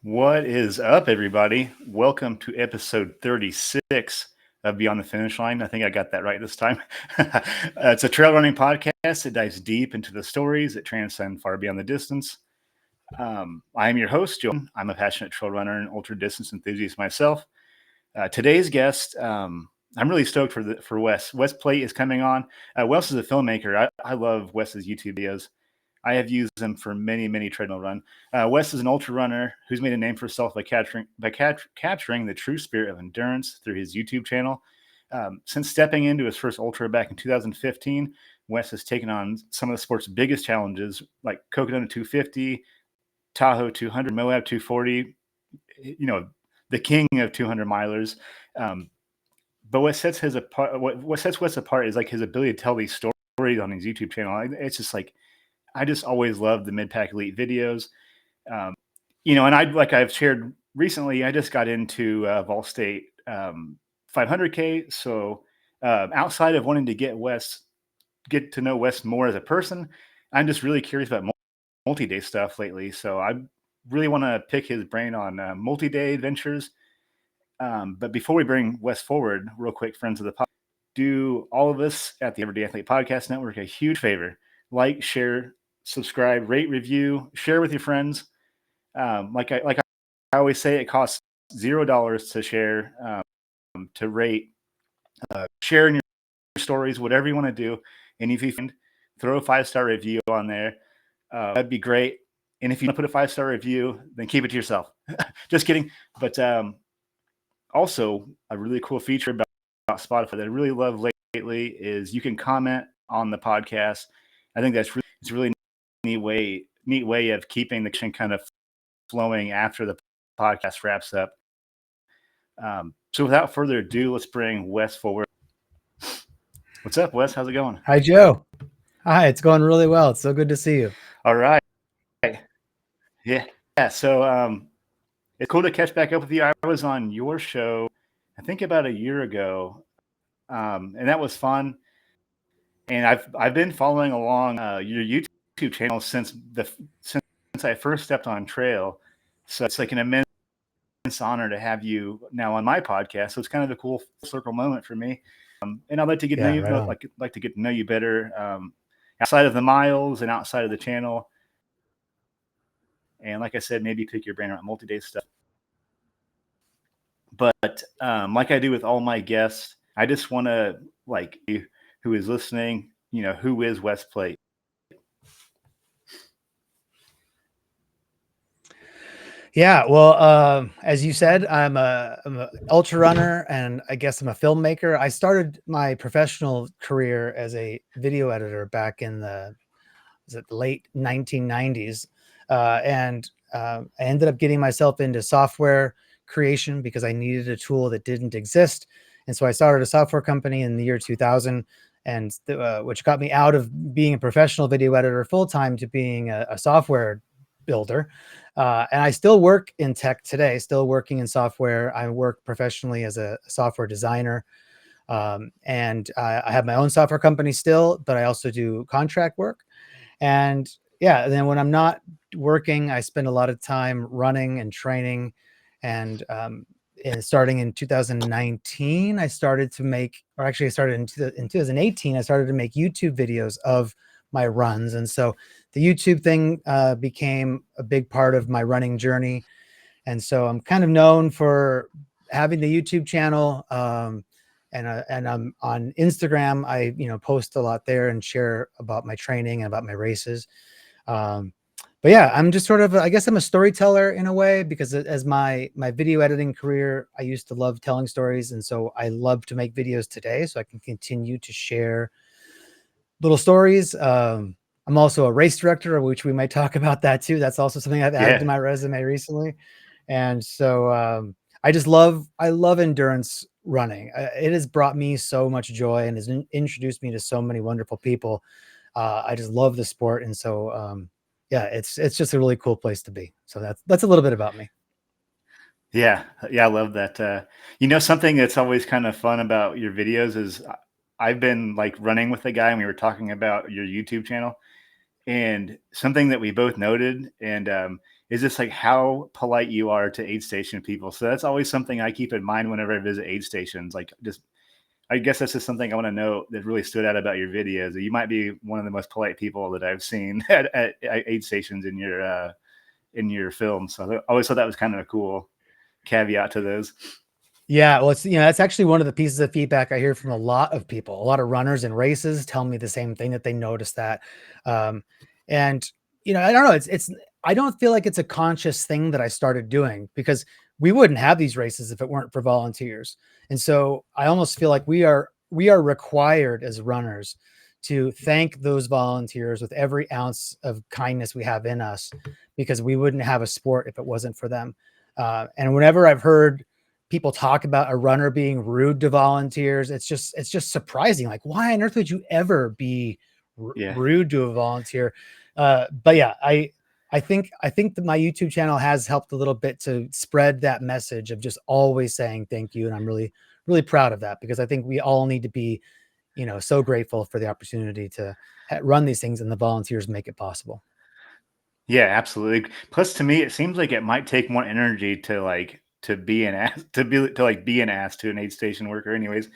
What is up, everybody? Welcome to episode 36 of Beyond the Finish Line. I think I got that right this time. It's a trail running podcast that dives deep into the stories that transcend far beyond the distance. I am your host, Joe. I'm a passionate trail runner and ultra distance enthusiast myself. Today's guest, I'm really stoked for Wes. Wes Plate is coming on. Wes is a filmmaker. I love Wes's YouTube videos. I have used them for many treadmill run. Wes is an ultra runner who's made a name for himself by capturing the true spirit of endurance through his YouTube channel. Since stepping into his first ultra back in 2015, Wes has taken on some of the sport's biggest challenges, like Coconut 250, Tahoe 200, Moab 240. The king of 200 milers. But what sets Wes apart is like his ability to tell these stories on his YouTube channel. It's just like, I just always loved the mid-pack elite videos. And I've shared recently, I just got into Vol State 500K. So outside of wanting to get to know Wes more as a person, I'm just really curious about multi-day stuff lately. So I really want to pick his brain on multi-day adventures. But before we bring Wes forward, real quick, friends of the podcast, do all of us at the Everyday Athlete Podcast Network a huge favor. Like, share, subscribe, rate, review, share with your friends. Like I always say, it costs $0 to share, to rate, share in your stories, whatever you want to do. And if you can throw a 5-star review on there, that'd be great. And if you want to put a 5-star review, then keep it to yourself. Just kidding. But also, a really cool feature about Spotify that I really love lately is you can comment on the podcast. I think it's a really neat way of keeping the connection kind of flowing after the podcast wraps up. So without further ado, let's bring Wes forward. What's up, Wes? How's it going? Hi, Joe. Hi, it's going really well. It's so good to see you. All right. Yeah. So it's cool to catch back up with you. I was on your show, I think about a year ago, and that was fun. And I've been following along your YouTube channel since I first stepped on trail. So it's like an immense honor to have you now on my podcast. So it's kind of a cool full circle moment for me. And I'd like to get to know you, like to get to know you better, outside of the miles and outside of the channel. And like I said, maybe pick your brain around multi-day stuff. But like I do with all my guests, I just want to, like, you who is listening, who is Wes Plate? Yeah, well, as you said, I'm an ultra runner, and I guess I'm a filmmaker. I started my professional career as a video editor back in the late 1990s, and I ended up getting myself into software creation because I needed a tool that didn't exist, and so I started a software company in the year 2000, and which got me out of being a professional video editor full time to being a software builder. And I still work in tech today, still working in software. I work professionally as a software designer. And I have my own software company still, but I also do contract work. And yeah, then when I'm not working, I spend a lot of time running and training. And starting in 2019, I started to make, or actually I started in 2018, I started to make YouTube videos of my runs. And so the YouTube thing became a big part of my running journey. And so I'm kind of known for having the YouTube channel. And I'm on Instagram. I, post a lot there and share about my training and about my races. But yeah, I'm just sort of, I guess I'm a storyteller in a way, because as my video editing career, I used to love telling stories. And so I love to make videos today so I can continue to share little stories. I'm also a race director, which we might talk about that too. That's also something I've added to my resume recently. And so I love endurance running. It has brought me so much joy and has introduced me to so many wonderful people. I just love the sport. And so, yeah, it's just a really cool place to be. So that's a little bit about me. Yeah. I love that. Something that's always kind of fun about your videos is I've been like running with a guy and we were talking about your YouTube channel. And something that we both noted, and is just like how polite you are to aid station people. So that's always something I keep in mind whenever I visit aid stations. Like, just, I guess that's just something I want to know that really stood out about your videos. You might be one of the most polite people that I've seen at aid stations in your film. So I always thought that was kind of a cool caveat to those. Yeah, well, it's, that's actually one of the pieces of feedback I hear from a lot of people. A lot of runners and races tell me the same thing, that they noticed that. Um, and I don't know, it's I don't feel like it's a conscious thing that I started doing, because we wouldn't have these races if it weren't for volunteers. And so I almost feel like we are required as runners to thank those volunteers with every ounce of kindness we have in us, because we wouldn't have a sport if it wasn't for them. And whenever I've heard people talk about a runner being rude to volunteers, it's just surprising. Like, why on earth would you ever be Yeah. rude to a volunteer? But yeah, I think that my YouTube channel has helped a little bit to spread that message of just always saying thank you, and I'm really really proud of that, because I think we all need to be, so grateful for the opportunity to run these things, and the volunteers make it possible. Yeah, absolutely. Plus, to me, it seems like it might take more energy to be an ass be an ass to an aid station worker, anyways.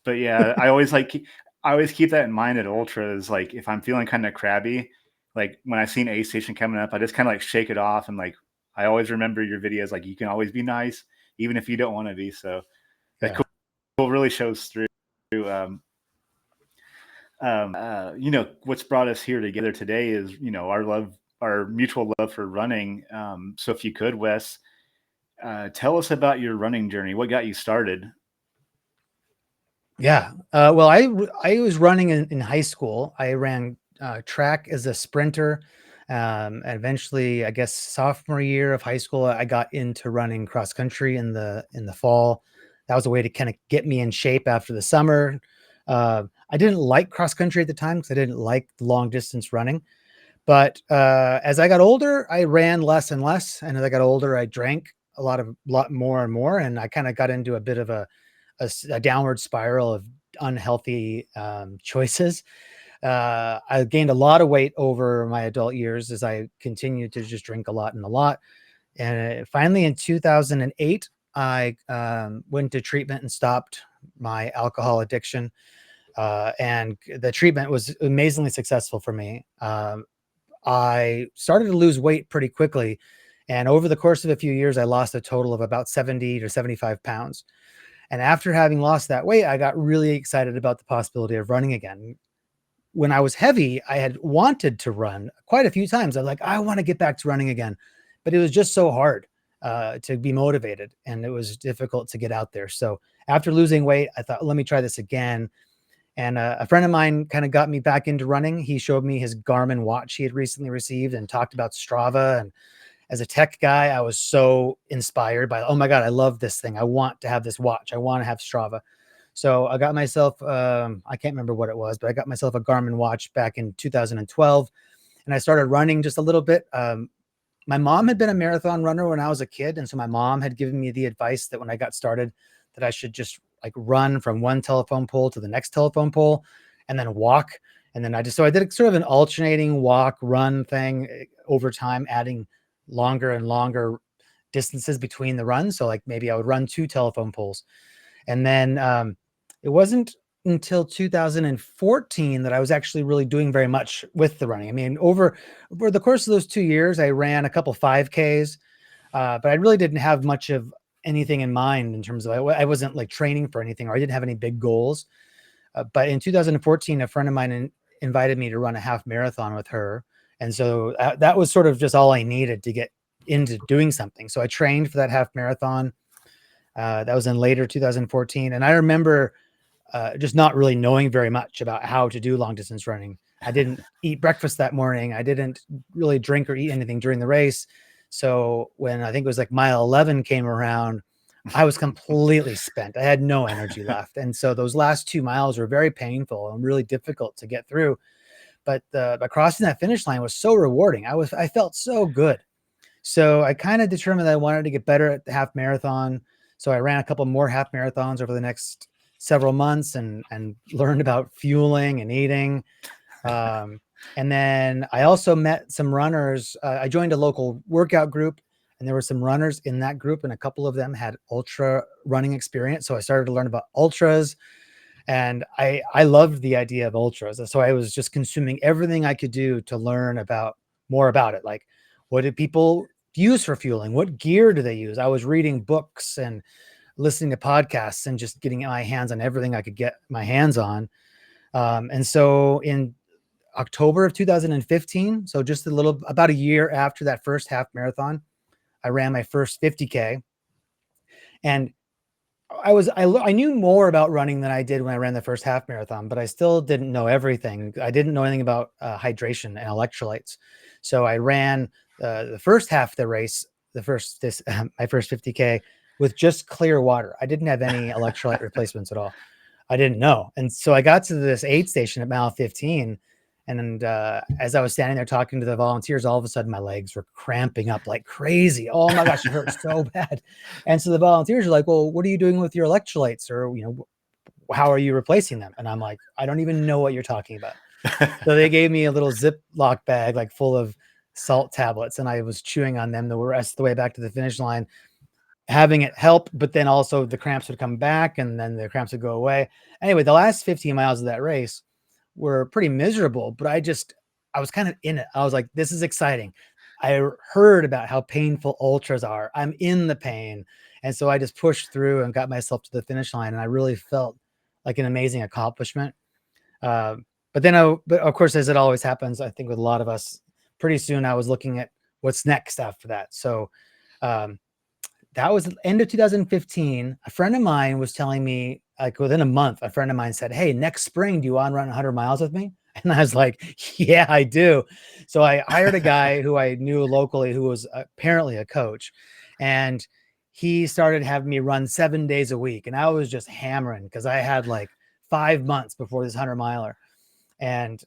But yeah, I always keep that in mind at ultras. Like, if I'm feeling kind of crabby, like when I see an aid station coming up, I just kind of like shake it off, and like I always remember your videos. Like, you can always be nice, even if you don't want to be. So that Yeah. cool really shows through. What's brought us here together today is, our mutual love for running. So if you could, Wes, tell us about your running journey. What got you started? Yeah. Well, I was running in high school. I ran track as a sprinter. And eventually, I guess sophomore year of high school, I got into running cross country in the fall. That was a way to kind of get me in shape after the summer. I didn't like cross country at the time, because I didn't like long distance running. But as I got older, I ran less and less, and as I got older, I drank a lot more and more, and I kind of got into a bit of a downward spiral of unhealthy choices. I gained a lot of weight over my adult years as I continued to just drink a lot and a lot. And finally, in 2008, I went to treatment and stopped my alcohol addiction. And the treatment was amazingly successful for me. I started to lose weight pretty quickly. And over the course of a few years, I lost a total of about 70 to 75 pounds. And after having lost that weight, I got really excited about the possibility of running again. When I was heavy, I had wanted to run quite a few times. I was like, I want to get back to running again. But it was just so hard to be motivated, and it was difficult to get out there. So after losing weight, I thought, let me try this again. And a friend of mine kind of got me back into running. He showed me his Garmin watch he had recently received and talked about Strava. And as a tech guy, I was so inspired by, oh my God, I love this thing. I want to have this watch. I want to have Strava. So I got myself, I can't remember what it was, but I got myself a Garmin watch back in 2012, and I started running just a little bit. My mom had been a marathon runner when I was a kid. And so my mom had given me the advice that when I got started, that I should just like run from one telephone pole to the next telephone pole and then walk. And then so I did sort of an alternating walk run thing over time, adding longer and longer distances between the runs. So like maybe I would run 2 telephone poles. And then it wasn't until 2014 that I was actually really doing very much with the running. I mean, over the course of those 2 years, I ran a couple 5Ks, but I really didn't have much of anything in mind in terms of, I wasn't like training for anything, or I didn't have any big goals. But in 2014, a friend of mine invited me to run a half marathon with her. And so that was sort of just all I needed to get into doing something. So I trained for that half marathon. That was in later 2014. And I remember just not really knowing very much about how to do long distance running. I didn't eat breakfast that morning. I didn't really drink or eat anything during the race. So when I think it was like mile 11 came around, I was completely spent. I had no energy left. And so those last 2 miles were very painful and really difficult to get through. But crossing that finish line was so rewarding. I felt so good. So I kind of determined that I wanted to get better at the half marathon. So I ran a couple more half marathons over the next several months and learned about fueling and eating. And then I also met some runners. I joined a local workout group, and there were some runners in that group, and a couple of them had ultra running experience. So I started to learn about ultras, and I loved the idea of ultras. And so I was just consuming everything I could do to learn about more about it. Like, what did people use for fueling? What gear do they use? I was reading books and listening to podcasts and just getting my hands on everything I could get my hands on. And so in October of 2015, so just about a year after that first half marathon, I ran my first 50K. And I knew more about running than I did when I ran the first half marathon, but I still didn't know everything. I didn't know anything about hydration and electrolytes. So I ran the first half of the race, my first 50K, with just clear water. I didn't have any electrolyte replacements at all. I didn't know. And so I got to this aid station at mile 15. And as I was standing there talking to the volunteers, all of a sudden my legs were cramping up like crazy. Oh my gosh, it hurt so bad. And so the volunteers are like, well, what are you doing with your electrolytes? Or, how are you replacing them? And I'm like, I don't even know what you're talking about. So they gave me a little Ziploc bag, like full of salt tablets. And I was chewing on them the rest of the way back to the finish line, having it help, but then also the cramps would come back and then the cramps would go away. Anyway, the last 15 miles of that race were pretty miserable, but I was kind of in it. I was like, this is exciting. I heard about how painful ultras are. I'm in the pain. And so I just pushed through and got myself to the finish line. And I really felt like an amazing accomplishment. Uh, but of course, as it always happens, I think with a lot of us, pretty soon I was looking at what's next after that. So um, that was the end of 2015. A friend of mine was telling me, like within a month, a friend of mine said, hey, next spring, do you want to run 100 miles with me? And I was like, yeah, I do. So I hired a guy who I knew locally who was apparently a coach. And he started having me run 7 days a week. And I was just hammering because I had like 5 months before this 100 miler. And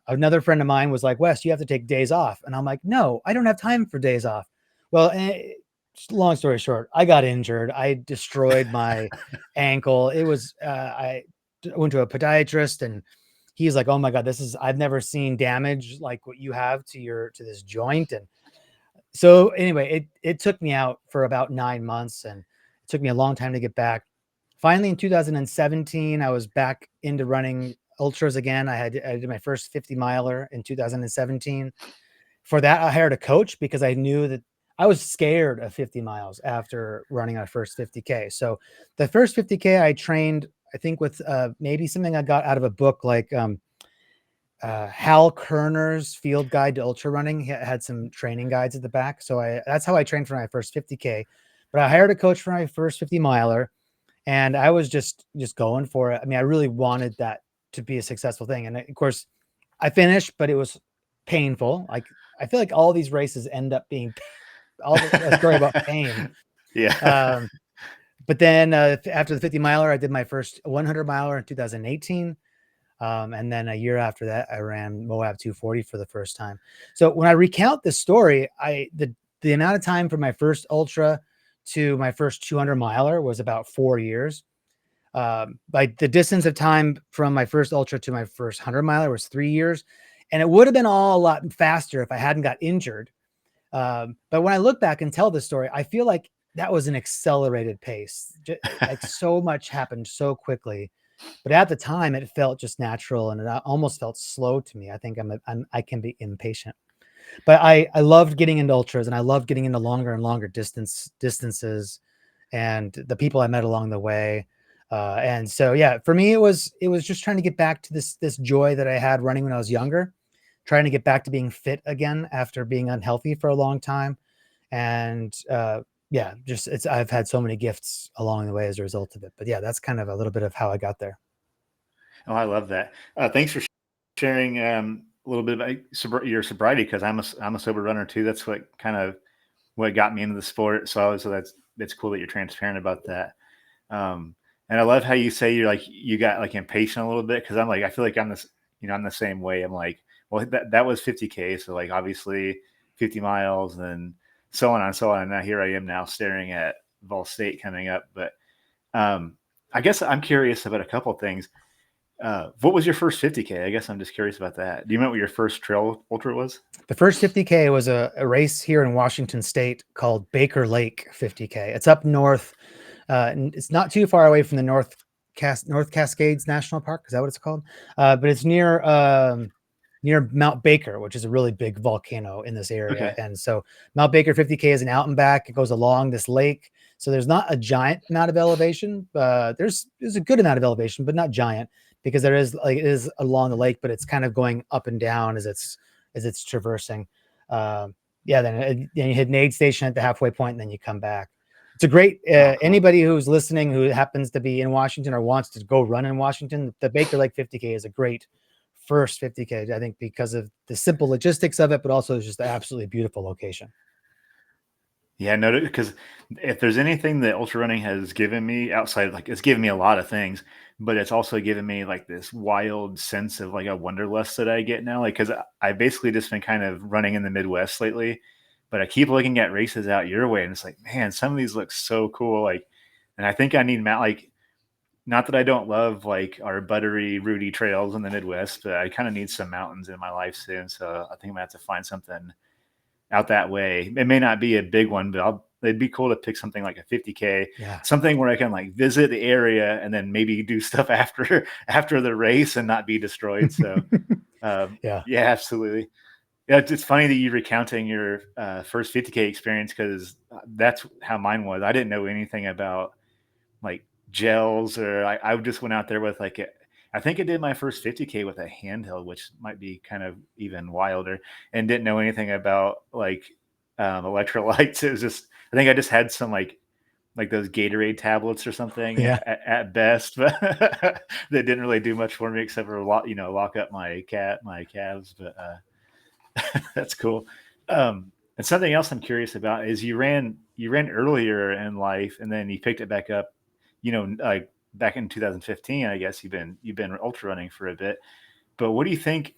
another friend of mine was like, Wes, you have to take days off. And I'm like, no, I don't have time for days off. Well, long story short, I got injured. I destroyed my ankle. It was, I went to a podiatrist and he's like, oh my God, I've never seen damage like what you have to this joint. And so anyway, it took me out for about 9 months and it took me a long time to get back. Finally, in 2017, I was back into running ultras again. I did my first 50 miler in 2017. For that, I hired a coach because I knew that I was scared of 50 miles after running my first 50K. So the first 50K I trained, I think with maybe something I got out of a book like Hal Kerner's Field Guide to Ultra Running. He had some training guides at the back. So that's how I trained for my first 50K. But I hired a coach for my first 50 miler and I was just going for it. I mean, I really wanted that to be a successful thing. And of course I finished, but it was painful. Like I feel like all these races end up being a story about pain. Yeah. But then after the 50 miler, I did my first 100 miler in 2018. And then a year after that, I ran Moab 240 for the first time. So when I recount this story, the amount of time from my first ultra to my first 200 miler was about 4 years. Like the distance of time from my first ultra to my first 100 miler was 3 years. And it would have been all a lot faster if I hadn't got injured. But when I look back and tell this story, I feel like that was an accelerated pace. Like so much happened so quickly. But at the time, it felt just natural and it almost felt slow to me. I think I can be impatient. But I loved getting into ultras and I loved getting into longer and longer distances and the people I met along the way. And so, yeah, for me, it was just trying to get back to this joy that I had running when I was younger, trying to get back to being fit again after being unhealthy for a long time. And yeah, I've had so many gifts along the way as a result of it. But yeah, that's kind of a little bit of how I got there. Oh, I love that. Thanks for sharing a little bit about your sobriety because I'm a sober runner too. That's what got me into the sport. So that's cool that you're transparent about that. And I love how you say you got like impatient a little bit because I feel like I'm the same way. I'm like, well, that was 50K, so like obviously 50 miles and so on and so on. And now here I am now staring at Vol State coming up. But I guess I'm curious about a couple of things. What was your first 50K? I guess I'm just curious about that. Do you remember what your first trail ultra was? The first 50K was a race here in Washington State called Baker Lake 50K. It's up north. It's not too far away from the North Cascades National Park. Is that what it's called? But it's near Mount Baker, which is a really big volcano in this area. Okay. And so Mount Baker 50K is an out and back. It goes along this lake. So there's not a giant amount of elevation. There's a good amount of elevation, but not giant, because there is it is along the lake, but it's kind of going up and down as it's traversing. Yeah, then you hit an aid station at the halfway point, and then you come back. It's a great Oh, cool. anybody who's listening who happens to be in Washington or wants to go run in Washington. The Baker Lake 50K is a great first 50K, I think, because of the simple logistics of it, but also just the absolutely beautiful location. Yeah, no, because if there's anything that ultra running has given me outside, like it's given me a lot of things, but it's also given me like this wild sense of like a wanderlust that I get now. Like, because I basically just been kind of running in the Midwest lately, but I keep looking at races out your way, and it's like, man, some of these look so cool. Like, and I think I need like, not that I don't love like our buttery, rooty trails in the Midwest, but I kind of need some mountains in my life soon. So I think I'm gonna have to find something out that way. It may not be a big one, but it'd be cool to pick something like a 50K, Yeah. something where I can like visit the area and then maybe do stuff after the race and not be destroyed. So Yeah. yeah, absolutely. Yeah, it's funny that you're recounting your first 50K experience, because that's how mine was. I didn't know anything about like gels, or I just went out there with like I think I did my first 50K with a handheld, which might be kind of even wilder, and didn't know anything about like electrolytes. It was just, I think I just had some like those Gatorade tablets or something Yeah. at best, but that didn't really do much for me except for lock up my calves. But that's cool. And something else I'm curious about is you ran earlier in life, and then you picked it back up, like back in 2015. I guess you've been ultra running for a bit. But what do you think?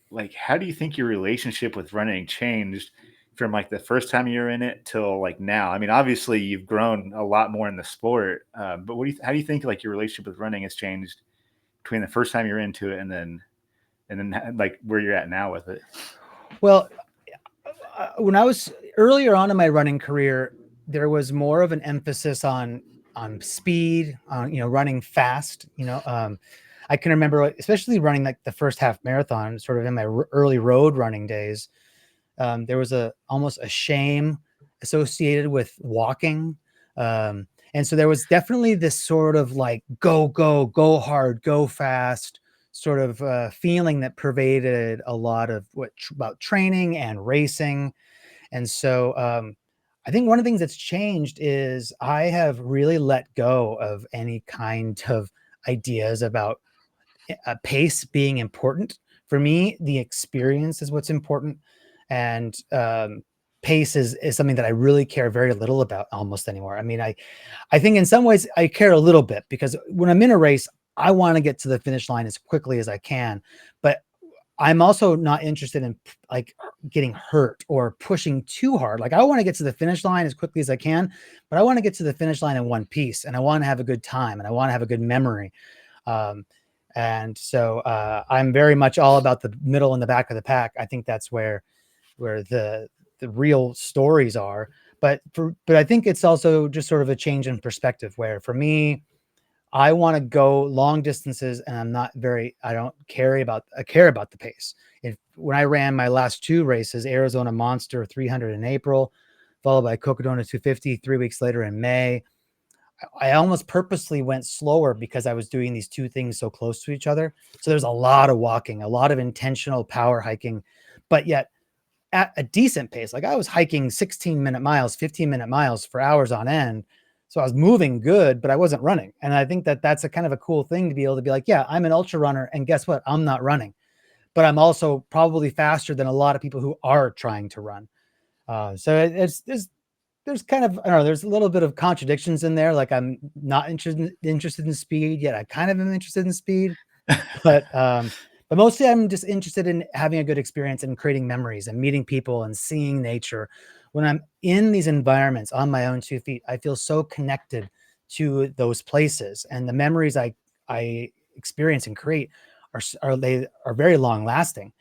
Like, how do you think your relationship with running changed from like the first time you were in it till like now? I mean, obviously you've grown a lot more in the sport, but how do you think like your relationship with running has changed between the first time you're into it and then like where you're at now with it? Well, when I was earlier on in my running career, there was more of an emphasis on speed, on running fast. I can remember, especially running like the first half marathon, sort of in my early road running days. There was almost a shame associated with walking. And so there was definitely this sort of like go hard, go fast sort of feeling that pervaded a lot of about training and racing. And so I think one of the things that's changed is I have really let go of any kind of ideas about pace being important. For me, the experience is what's important. And pace is something that I really care very little about almost anymore. I mean, I think in some ways I care a little bit, because when I'm in a race, I want to get to the finish line as quickly as I can. But I'm also not interested in like getting hurt or pushing too hard. Like I want to get to the finish line as quickly as I can, but I want to get to the finish line in one piece, and I want to have a good time, and I want to have a good memory. Um, and so I'm very much all about the middle and the back of the pack. I think that's where the real stories are. But I think it's also just sort of a change in perspective, where for me, I want to go long distances, and I don't care about the pace. When I ran my last two races, Arizona Monster 300 in April, followed by Cocodona 250 3 weeks later in May, I almost purposely went slower because I was doing these two things so close to each other. So there's a lot of walking, a lot of intentional power hiking, but yet at a decent pace. Like I was hiking 16-minute miles, 15-minute miles for hours on end. So I was moving good, but I wasn't running. And I think that that's a kind of a cool thing to be able to be like, yeah, I'm an ultra runner. And guess what? I'm not running, but I'm also probably faster than a lot of people who are trying to run. So there's kind of, I don't know, there's a little bit of contradictions in there. Like I'm not interested in speed, yet I kind of am interested in speed. But mostly I'm just interested in having a good experience and creating memories and meeting people and seeing nature. When I'm in these environments on my own 2 feet, I feel so connected to those places, and the memories I experience and create are very long lasting.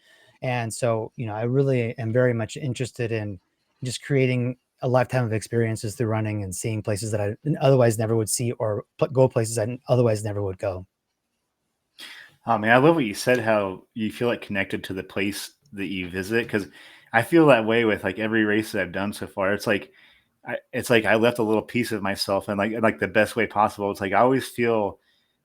And so, I really am very much interested in just creating a lifetime of experiences through running and seeing places that I otherwise never would see, or go places I otherwise never would go. Oh man, I love what you said. How you feel like connected to the place that you visit, because I feel that way with like every race that I've done so far. It's like I left a little piece of myself, and like the best way possible. It's like I always feel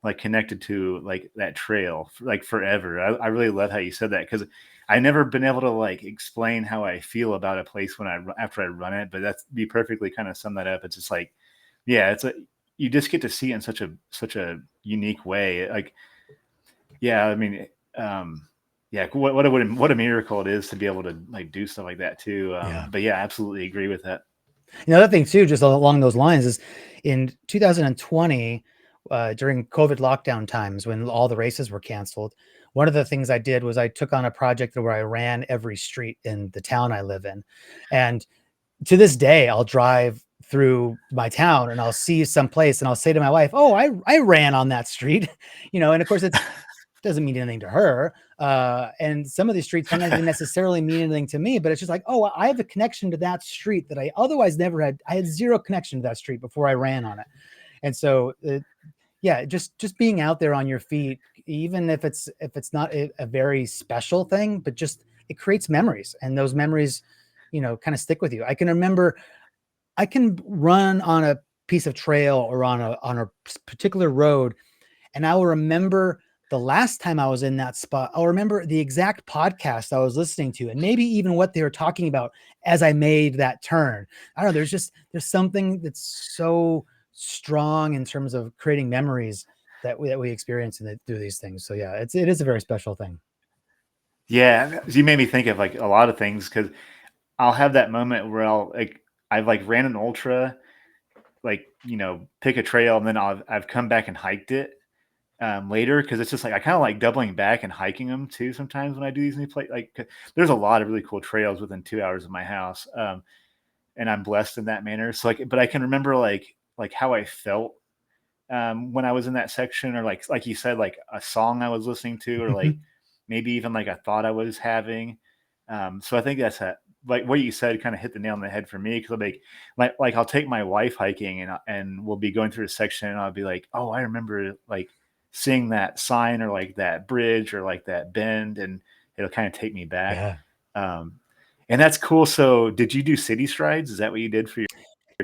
like connected to like that trail like forever. I really love how you said that, because I never been able to like explain how I feel about a place when after I run it. But that's be perfectly kind of sum that up. It's just like, yeah, it's a you just get to see it in such a unique way. Like, yeah, I mean, yeah, what a miracle it is to be able to like do stuff like that too. Yeah. But yeah, absolutely agree with that. Another thing too, just along those lines, is in 2020, during COVID lockdown times when all the races were canceled, one of the things I did was I took on a project where I ran every street in the town I live in. And to this day, I'll drive through my town and I'll see some place and I'll say to my wife, "Oh, I ran on that street," and of course it doesn't mean anything to her. And some of these streets don't even necessarily mean anything to me, but it's just like, oh, I have a connection to that street that I otherwise never had. I had zero connection to that street before I ran on it. And so, yeah, just being out there on your feet, even if it's not a very special thing, but just it creates memories, and those memories, kind of stick with you. I can run on a piece of trail or on a particular road, and I will remember the last time I was in that spot. I'll remember the exact podcast I was listening to, and maybe even what they were talking about as I made that turn. I don't know. There's something that's so strong in terms of creating memories that we experience through these things. So yeah, it is a very special thing. Yeah, you made me think of like a lot of things, because I'll have that moment where I've like ran an ultra, like pick a trail, and then I've come back and hiked it later, because it's just like I kind of like doubling back and hiking them too sometimes when I do these new play. Like, there's a lot of really cool trails within 2 hours of my house, and I'm blessed in that manner. So like, but I can remember like how I felt when I was in that section, or like you said, like a song I was listening to, or like maybe even like a thought I was having. So I think that's like what you said kind of hit the nail on the head for me, because like I'll take my wife hiking, and we'll be going through a section, and I'll be like, oh, I remember like seeing that sign, or like that bridge, or like that bend, and it'll kind of take me back. Yeah. Um, and that's cool. So did you do city strides? Is that what you did for your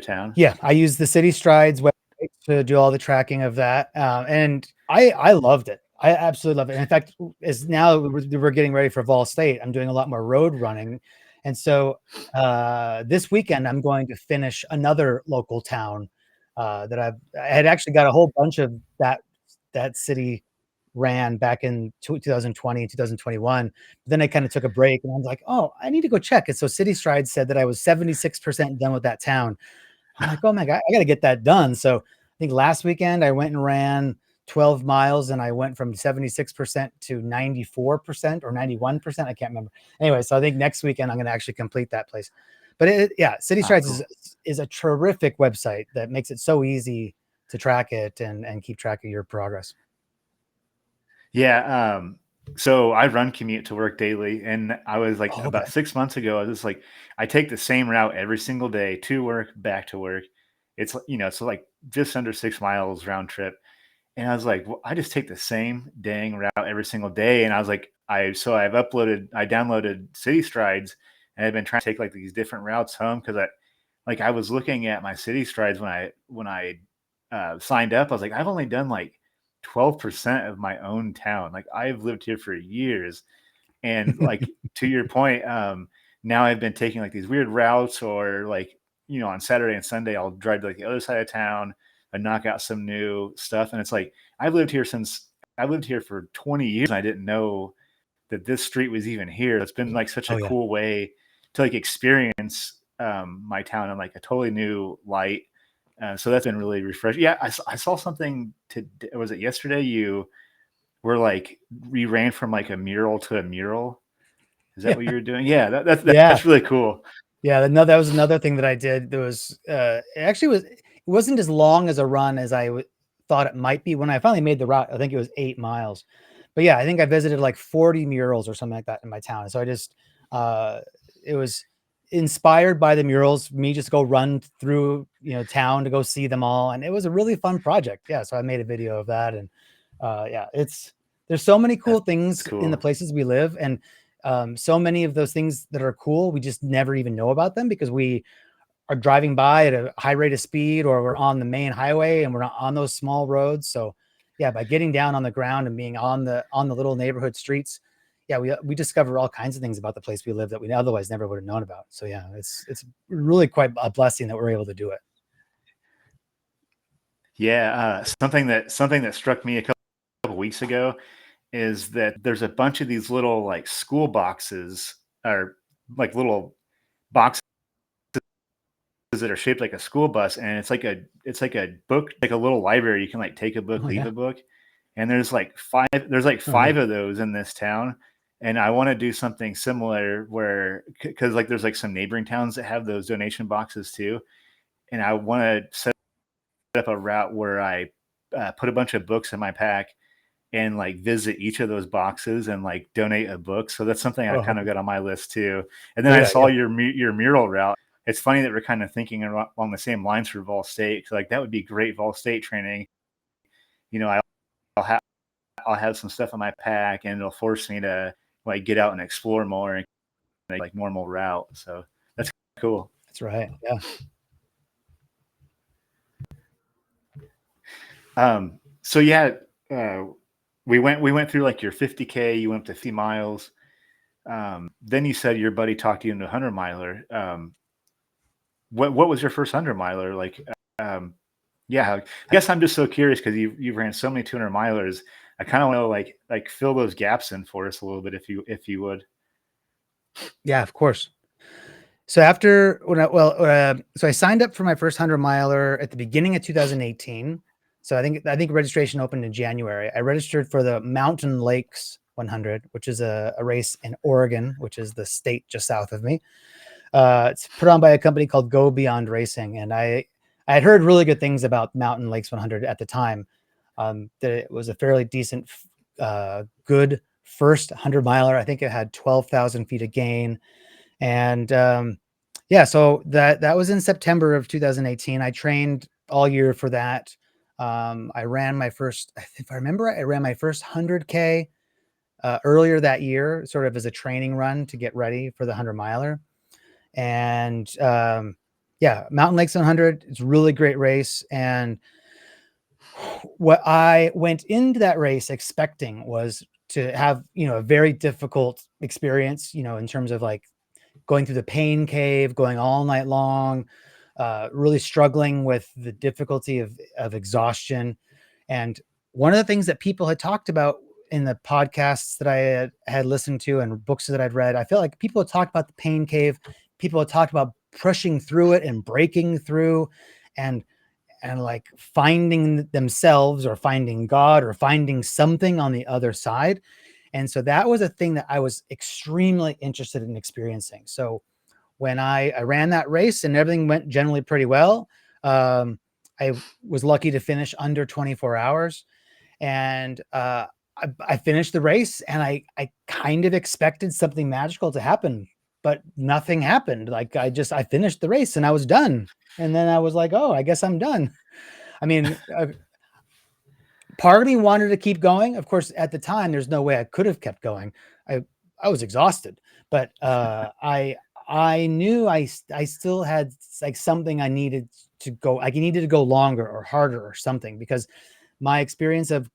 town? Yeah, I use the City Strides website to do all the tracking of that, and I loved it. I absolutely love it. And in fact, as now we're getting ready for Vol State, I'm doing a lot more road running, and so this weekend I'm going to finish another local town that I had actually got a whole bunch of that city ran back in 2020 and 2021. But then I kind of took a break, and I was like, oh, I need to go check. And so City Strides said that I was 76% done with that town. I'm like, oh my God, I got to get that done. So I think last weekend I went and ran 12 miles, and I went from 76% to 94% or 91%. I can't remember. Anyway, so I think next weekend I'm going to actually complete that place. But yeah, City Ah, Strides cool. is a terrific website that makes it so easy to track it and keep track of your progress. Yeah. So I run commute to work daily, and I was like Oh, okay. about 6 months ago, I was just like, I take the same route every single day to work, back to work. It's like just under 6 miles round trip. And I was like, well, I just take the same dang route every single day. And I was like, I downloaded City Strides, and I've been trying to take like these different routes home, because I was looking at my City Strides when I signed up. I was like, I've only done like 12% of my own town. Like, I've lived here for years, and like to your point, now I've been taking like these weird routes, or like on Saturday and Sunday I'll drive to like the other side of town and knock out some new stuff. And it's like I've lived here for 20 years, and I didn't know that this street was even here. It's been like such a Oh yeah. cool way to like experience my town in like a totally new light. So that's been really refreshing. Yeah, I saw something was it yesterday? You were like, we ran from like a mural to a mural. Is that Yeah. what you were doing? Yeah, Yeah. that's really cool. Yeah. No, that was another thing that I did. There was, it actually was, it wasn't as long as a run as I thought it might be. When I finally made the route, I think it was 8 miles. But yeah, I think I visited like 40 murals or something like that in my town. So I just, it was inspired by the murals, me just go run through, town to go see them all. And it was a really fun project. Yeah. So I made a video of that. And yeah, there's so many cool That's things in the cool. places we live. And so many of those things that are cool, we just never even know about them because we are driving by at a high rate of speed, or we're on the main highway and we're not on those small roads. So yeah, by getting down on the ground and being on the little neighborhood streets, yeah, we discover all kinds of things about the place we live that we otherwise never would have known about. So yeah, it's really quite a blessing that we're able to do it. Yeah, something that struck me a couple weeks ago is that there's a bunch of these little like school boxes, or like little boxes that are shaped like a school bus, and it's like a book, like a little library. You can like take a book, Oh leave yeah. a book, and there's like Oh yeah. five of those in this town. And I want to do something similar where, because like there's like some neighboring towns that have those donation boxes too, and I want to set up a route where I put a bunch of books in my pack and like visit each of those boxes and like donate a book. So that's something I Oh, kind of got on my list too. And then I great saw idea. your mural route. It's funny that we're kind of thinking along the same lines for Vol State. Like that would be great Vol State training. You know, I'll have some stuff in my pack, and it'll force me to like get out and explore more and like normal route. So that's cool. That's right. Yeah. So yeah, uh, we went through like your 50K. You went up to 50 miles. Then you said your buddy talked you into a 100 miler. What was your first 100 miler like? Yeah, I guess I'm just so curious because you've ran so many 200 milers. I kind of want to like fill those gaps in for us a little bit if you would. Yeah, of course. So after when so I signed up for my first 100 miler at the beginning of 2018. So I think registration opened in January. I registered for the Mountain Lakes 100, which is a race in Oregon, which is the state just south of me. It's put on by a company called Go Beyond Racing, and I had heard really good things about Mountain Lakes 100 at the time. That it was a fairly decent, good first 100 miler. I think it had 12,000 feet of gain. And yeah, so that was in September of 2018. I trained all year for that. I ran my first, if I remember right, I ran my first 100K earlier that year, sort of as a training run to get ready for the 100 miler. And yeah, Mountain Lakes 100, it's a really great race. And what I went into that race expecting was to have, a very difficult experience, in terms of like going through the pain cave, going all night long, really struggling with the difficulty of exhaustion. And one of the things that people had talked about in the podcasts that I had listened to and books that I'd read, I feel like people had talked about the pain cave. People had talked about pushing through it and breaking through and like finding themselves or finding God or finding something on the other side. And so that was a thing that I was extremely interested in experiencing. So when I ran that race and everything went generally pretty well, I was lucky to finish under 24 hours. And I finished the race, and I kind of expected something magical to happen, but nothing happened. Like I finished the race and I was done. And then I was like, oh, I guess I'm done. I mean, part of me wanted to keep going. Of course, at the time, there's no way I could have kept going. I was exhausted, but I knew I still had like something I needed to go. I needed to go longer or harder or something, because my experience of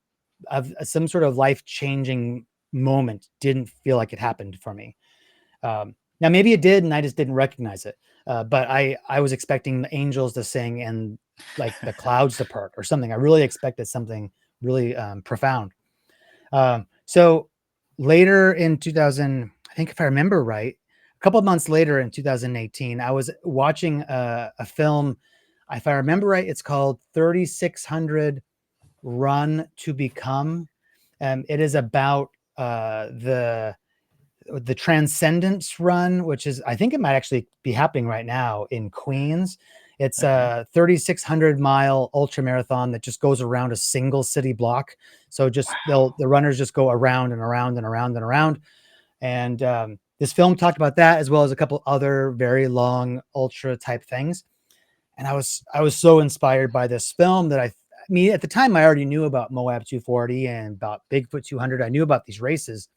some sort of life changing moment didn't feel like it happened for me. Now maybe it did, and I just didn't recognize it. But I was expecting the angels to sing and like the clouds to part or something. I really expected something really profound. So later in 2000, I think if I remember right, a couple of months later in 2018, I was watching a film. If I remember right, it's called 3600 Run to Become. It is about the Transcendence Run, which is, I think it might actually be happening right now in Queens. It's a 3,600 mile ultra marathon that just goes around a single city block. So just the runners just go around and around and around and around. And this film talked about that, as well as a couple other very long ultra type things. And I was so inspired by this film that I mean, at the time I already knew about Moab 240 and about Bigfoot 200. I knew about these races,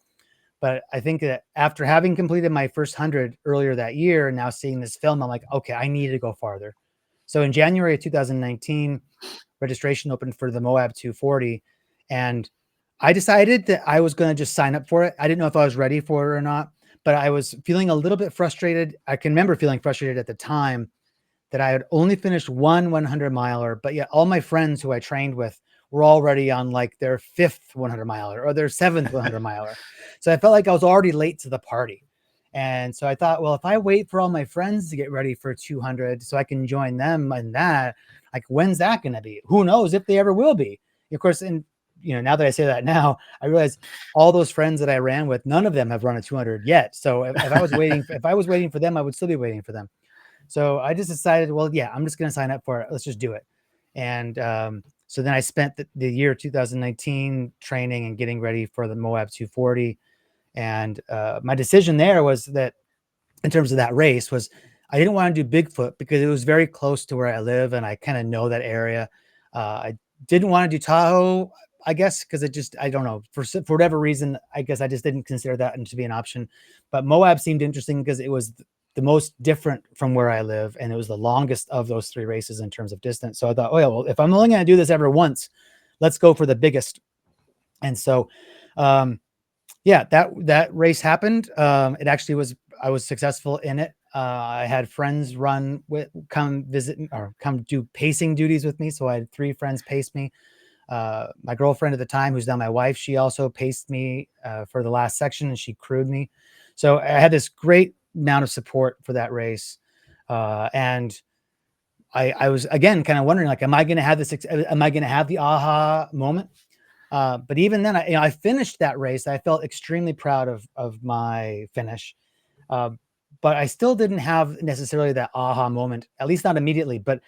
but I think that after having completed my first 100 earlier that year, and now seeing this film, I'm like, okay, I need to go farther. So in January of 2019, registration opened for the Moab 240, and I decided that I was going to just sign up for it. I didn't know if I was ready for it or not, but I was feeling a little bit frustrated. I can remember feeling frustrated at the time that I had only finished one 100 miler, but yet all my friends who I trained with were already on like their fifth 100 miler or their seventh 100 miler. So I felt like I was already late to the party. And so I thought, well, if I wait for all my friends to get ready for 200 so I can join them in that, like, when's that going to be? Who knows if they ever will be? Of course, and now that I say that now, I realize all those friends that I ran with, none of them have run a 200 yet. So if I was waiting for them, I would still be waiting for them. So I just decided, well, yeah, I'm just going to sign up for it. Let's just do it. And so then I spent the year 2019 training and getting ready for the Moab 240. And my decision there was that, in terms of that race, was I didn't want to do Bigfoot because it was very close to where I live and I kind of know that area. I didn't want to do Tahoe, I guess, because I don't know, for whatever reason, I guess I just didn't consider that to be an option. But Moab seemed interesting because it was the most different from where I live, and it was the longest of those three races in terms of distance. So I thought, oh yeah, well, if I'm only going to do this ever once, let's go for the biggest. And so, yeah, that race happened. It actually was, I was successful in it. I had friends come visit or come do pacing duties with me. So I had 3 friends pace me. My girlfriend at the time, who's now my wife, she also paced me for the last section, and she crewed me. So I had this great amount of support for that race. And I was, again, kind of wondering, like, am I going to have the aha moment? But even then, I finished that race. I felt extremely proud of my finish. But I still didn't have necessarily that aha moment, at least not immediately. But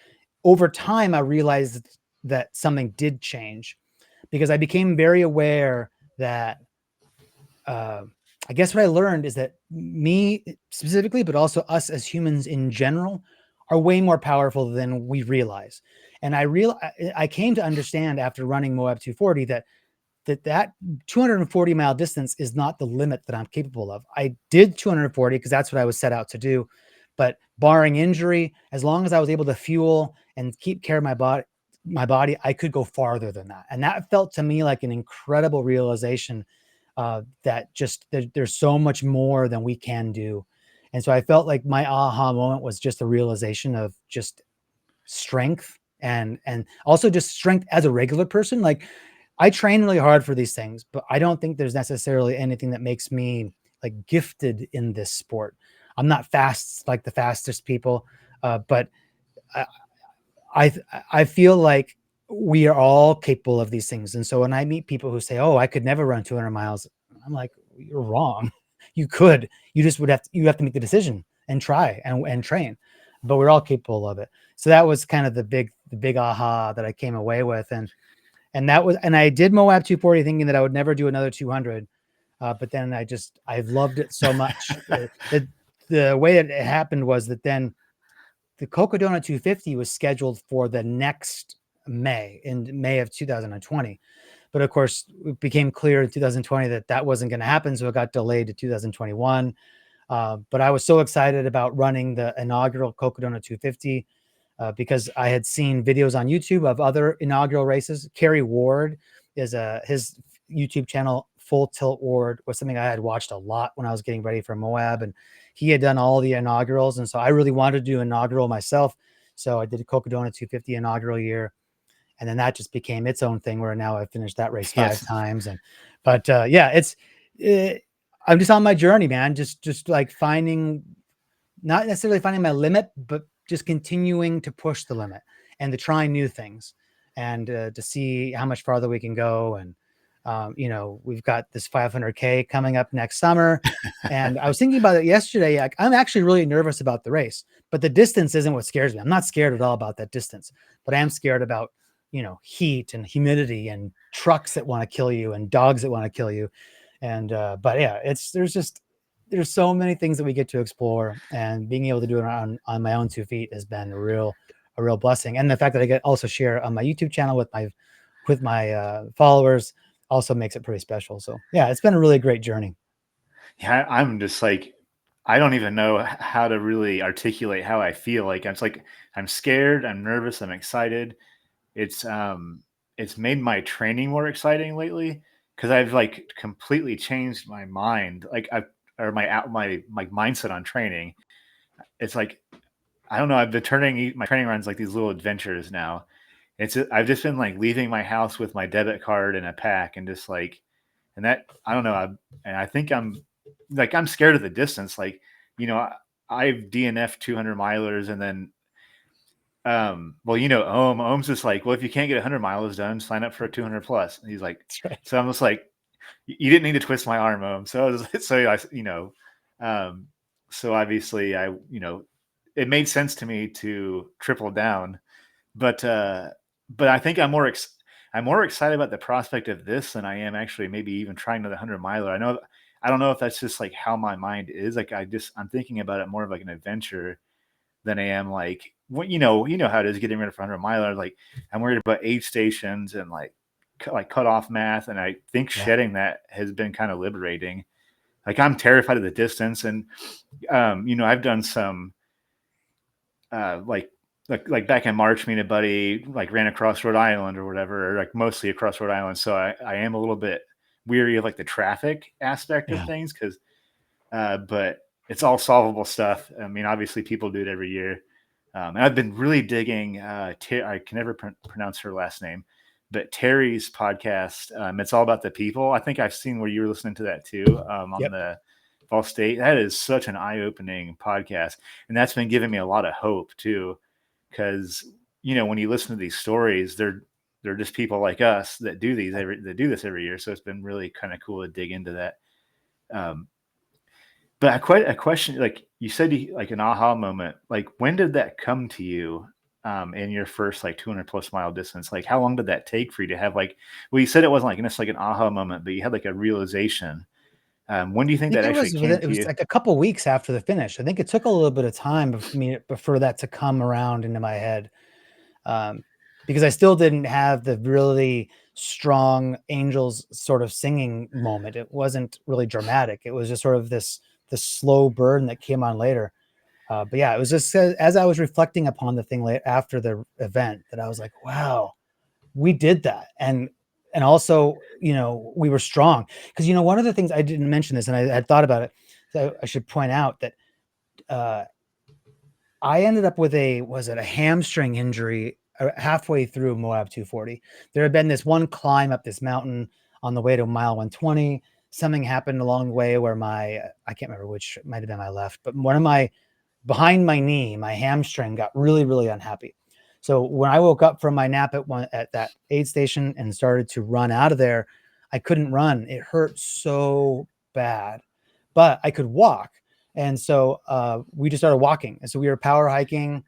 over time, I realized that something did change, because I became very aware that, I guess what I learned is that me specifically, but also us as humans in general, are way more powerful than we realize. And I came to understand after running Moab 240 that 240 mile distance is not the limit that I'm capable of. I did 240 because that's what I was set out to do. But barring injury, as long as I was able to fuel and keep care of my body, I could go farther than that. And that felt to me like an incredible realization, that there's so much more than we can do. And so I felt like my aha moment was just a realization of just strength, and also just strength as a regular person. Like, I train really hard for these things, but I don't think there's necessarily anything that makes me like gifted in this sport. I'm not fast like the fastest people, but I feel like we are all capable of these things. And so when I meet people who say, "Oh, I could never run 200 miles," I'm like, "You're wrong. You could. You just you have to make the decision and try and train." But we're all capable of it. So that was kind of the big aha that I came away with. And I did Moab 240 thinking that I would never do another 200. But then I've loved it so much. The way that it happened was that then the Cocodona 250 was scheduled for the next in May of 2020. But of course, it became clear in 2020 that wasn't going to happen. So it got delayed to 2021. But I was so excited about running the inaugural Cocodona 250 because I had seen videos on YouTube of other inaugural races. Kerry Ward his YouTube channel, Full Tilt Ward, was something I had watched a lot when I was getting ready for Moab, and he had done all the inaugurals. And so I really wanted to do inaugural myself. So I did a Cocodona 250 inaugural year. And then that just became its own thing, where now I've finished that race 5 times. But yeah, I'm just on my journey, man. Just like not necessarily finding my limit, but just continuing to push the limit and to try new things, and to see how much farther we can go. And You know, we've got this 500K coming up next summer. And I was thinking about it yesterday. Like, I'm actually really nervous about the race, but the distance isn't what scares me. I'm not scared at all about that distance, but I am scared about, you know, heat and humidity and trucks that want to kill you and dogs that want to kill you. And, but yeah, there's so many things that we get to explore, and being able to do it on my own 2 feet has been a real blessing. And the fact that I get also share on my YouTube channel with my followers also makes it pretty special. So yeah, it's been a really great journey. Yeah, I'm just like, I don't even know how to really articulate how I feel. Like I'm scared, I'm nervous, I'm excited. It's it's made my training more exciting lately because I've like completely changed my mind. Like I or my mindset on training. It's like I don't know. I've been turning my training runs like these little adventures now. I've just been like leaving my house with my debit card and a pack and just like and that I don't know. And I think I'm scared of the distance. Like you know I've DNF 200 milers and then well Ohm's just like well if you can't get 100 miles done sign up for a 200 plus. And he's like That's right. so I'm just like you didn't need to twist my arm so I was, so I um so obviously I it made sense to me to triple down but I think I'm more excited about the prospect of this than I am actually maybe even trying another 100 miler. I don't know if that's just like how my mind is. Like I'm thinking about it more of like an adventure than I am like what you know how it is getting ready for 100 miler. Like I'm worried about aid stations and like cut off math, and I think Yeah. shedding that has been kind of liberating. Like I'm terrified of the distance, and I've done some uh, like like back in March, me and a buddy like ran across Rhode Island or whatever, or like mostly across Rhode Island. So I am a little bit weary of like the traffic aspect of Yeah. things because, but it's all solvable stuff. I mean, obviously people do it every year. And I've been really digging. I can never pronounce her last name, but Terry's podcast. It's all about the people. I think I've seen where you were listening to that too on Yep. the Fall State. That is such an eye-opening podcast, and that's been giving me a lot of hope too. Because when you listen to these stories, they're just people like us that do this every year. So it's been really kind of cool to dig into that. Um, but a question, like you said, like an aha moment. Like when did that come to you in your first like 200 plus mile distance? Like how long did that take for you to have like? Well, you said it wasn't like necessarily like an aha moment, but you had like a realization. When do you I think think that actually came it to was you? like a couple weeks after the finish. I think it took a little bit of time for that to come around into my head. Um, because I still didn't have the really strong angels sort of singing moment. It wasn't really dramatic. It was just sort of this slow burn that came on later. But yeah, it was just as I was reflecting upon the thing after the event that I was like, wow, we did that. And also, you know, we were strong. Because, you know, one of the things I didn't mention this and I had thought about it. So I should point out that uh, I ended up with a hamstring injury halfway through Moab 240. There had been this one climb up this mountain on the way to mile 120. Something happened along the way where I can't remember which, might have been my left, but one of my behind my knee, my hamstring got really, really unhappy. So when I woke up from my nap at that aid station and started to run out of there, I couldn't run. It hurt so bad, but I could walk. And so we just started walking. And so we were power hiking.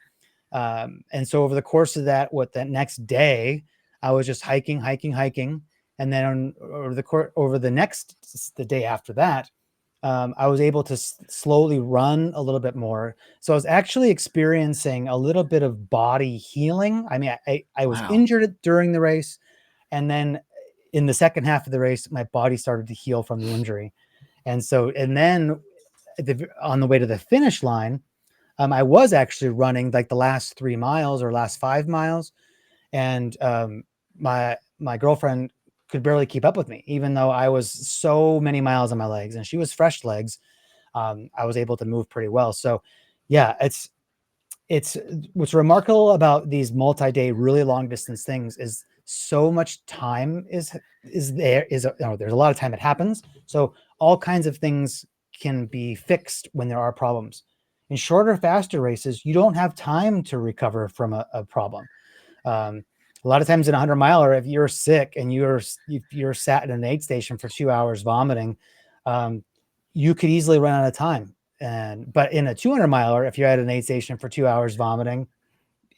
And so over the course of that next day, I was just hiking, hiking, hiking. And then over the day after that, I was able to slowly run a little bit more. So I was actually experiencing a little bit of body healing. I mean, I was Wow. injured during the race. And then in the second half of the race, my body started to heal from the injury. And then on the way to the finish line, I was actually running like the last 3 miles or last 5 miles. And my girlfriend could barely keep up with me, even though I was so many miles on my legs and she was fresh legs. I was able to move pretty well. So yeah, it's what's remarkable about these multi-day, really long distance things is so much time there's a lot of time it happens. So all kinds of things can be fixed when there are problems. In shorter, faster races, you don't have time to recover from a problem. Um, A lot of times in a 100-miler, if you're sick and you're sat in an aid station for 2 hours vomiting, you could easily run out of time. But in a 200-miler, if you're at an aid station for 2 hours vomiting,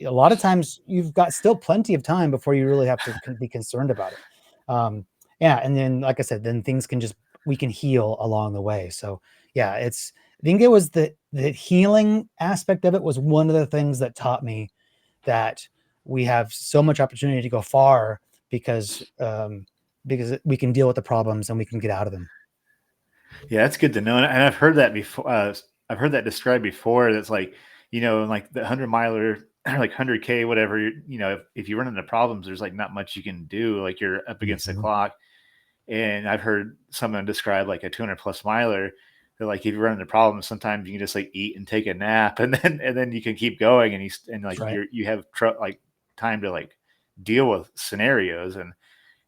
a lot of times you've got still plenty of time before you really have to be concerned about it. Yeah. And then, like I said, then we can heal along the way. So yeah, I think it was the healing aspect of it was one of the things that taught me that we have so much opportunity to go far because we can deal with the problems and we can get out of them. Yeah, that's good to know. And I've heard that before. I've heard that described before. That's like, like the 100-miler, or like 100K, whatever. If you run into problems, there's like not much you can do. Like you're up against the Mhm. clock. And I've heard someone describe like a 200+ miler. That like if you run into problems, sometimes you can just like eat and take a nap, and then you can keep going, and That's like right. you have like time to like deal with scenarios.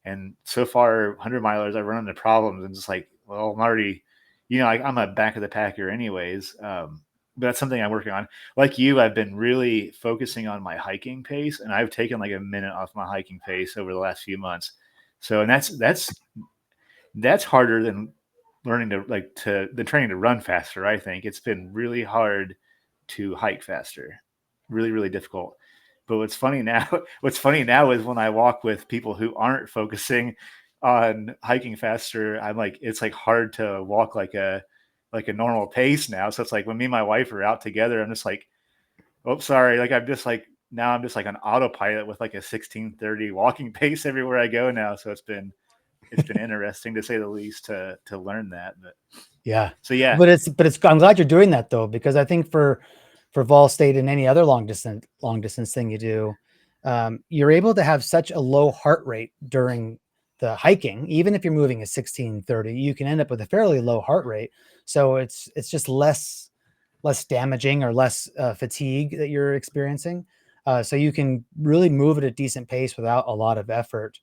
And so far, 100-milers, I run into problems and just like, well, I'm already, I'm a back of the packer anyways. But that's something I'm working on. Like you, I've been really focusing on my hiking pace, and I've taken like a minute off my hiking pace over the last few months. So, and that's harder than learning to than training to run faster. I think it's been really hard to hike faster, really, really difficult. But what's funny now is when I walk with people who aren't focusing on hiking faster, I'm like, it's like hard to walk like a normal pace now. So it's like when me and my wife are out together, I'm just like, oh, sorry. Like I'm just like now I'm just like an autopilot with like a 16:30 walking pace everywhere I go now. So it's been interesting to say the least to learn that. But Yeah. so yeah, But I'm glad you're doing that though, because I think for Vol State and any other long distance thing you do, you're able to have such a low heart rate during the hiking. Even if you're moving at 16:30, you can end up with a fairly low heart rate. So it's just less damaging or less fatigue that you're experiencing. So you can really move at a decent pace without a lot of effort.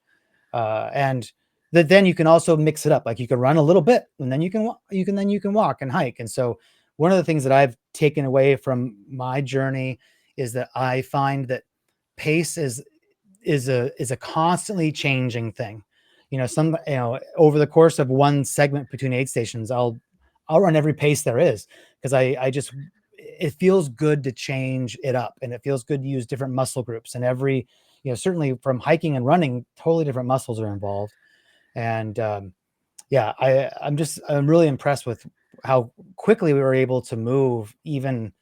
And then you can also mix it up. Like you can run a little bit, and then you can walk and hike. And so one of the things that I've taken away from my journey is that I find that pace is a constantly changing thing. Over the course of one segment between aid stations, I'll run every pace there is because I just it feels good to change it up, and it feels good to use different muscle groups. And certainly from hiking and running, totally different muscles are involved. And yeah, I'm really impressed with how quickly we were able to move, even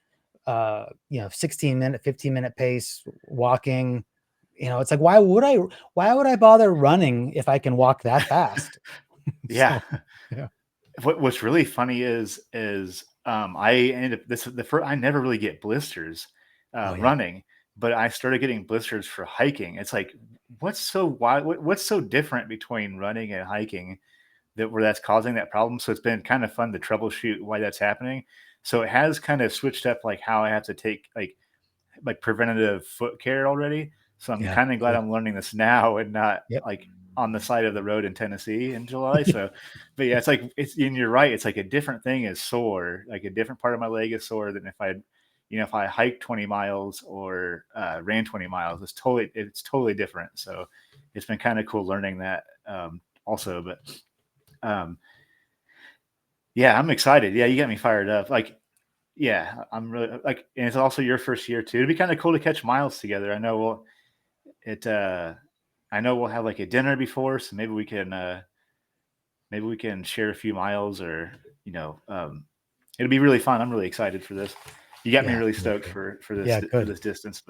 16-minute, 15-minute pace walking. It's like, why would I bother running if I can walk that fast? yeah. So yeah. What's really funny is I ended up the first I never really get blisters Oh yeah. running, but I started getting blisters for hiking. It's like what's so different between running and hiking that's causing that problem? So it's been kind of fun to troubleshoot why that's happening. So it has kind of switched up like how I have to take like preventative foot care already. So I'm Yeah. kind of glad Good. I'm learning this now and not Yep. like on the side of the road in Tennessee in July. So, but yeah, and you're right. It's like a different thing is sore. Like a different part of my leg is sore than if I hike 20 miles or ran 20 miles. It's totally different. So it's been kind of cool learning that also. But um, yeah, I'm excited. Yeah, you got me fired up. Like, yeah, I'm really like, and it's also your first year too. It'd be kind of cool to catch miles together. It I know we'll have like a dinner before, so maybe we can share a few miles, or it'll be really fun. I'm really excited for this. You got me Yeah. really Me stoked too. for this Yeah. for Good. this distance.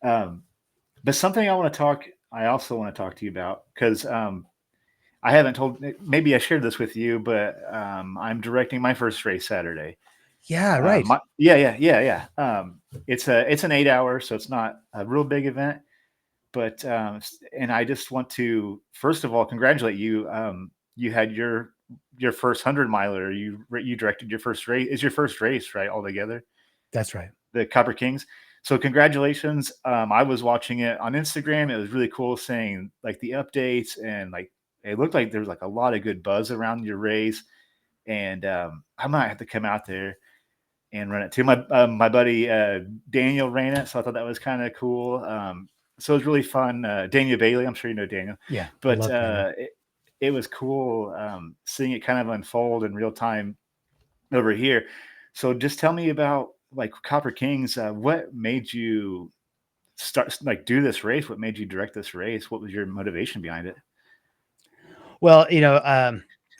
But something I also want to talk to you about, because I haven't told, maybe I shared this with you, but I'm directing my first race Saturday. Yeah. Right. Yeah. It's an 8 hour, so it's not a real big event. But and I just want to first of all congratulate you. You had your first 100-miler. You directed your first race. Is your first race, right, altogether? That's right. The Copper Kings. So congratulations. I was watching it on Instagram. It was really cool seeing like the updates, and like it looked like there was like a lot of good buzz around your race. And I might have to come out there and run it too. My buddy Daniel ran it, so I thought that was kind of cool. So it was really fun. Daniel Bailey, I'm sure you know Daniel, Yeah, I but love Daniel. it was cool seeing it kind of unfold in real time over here. So just tell me about like Copper Kings. What made you start like do this race? What made you direct this race? What was your motivation behind it? Well,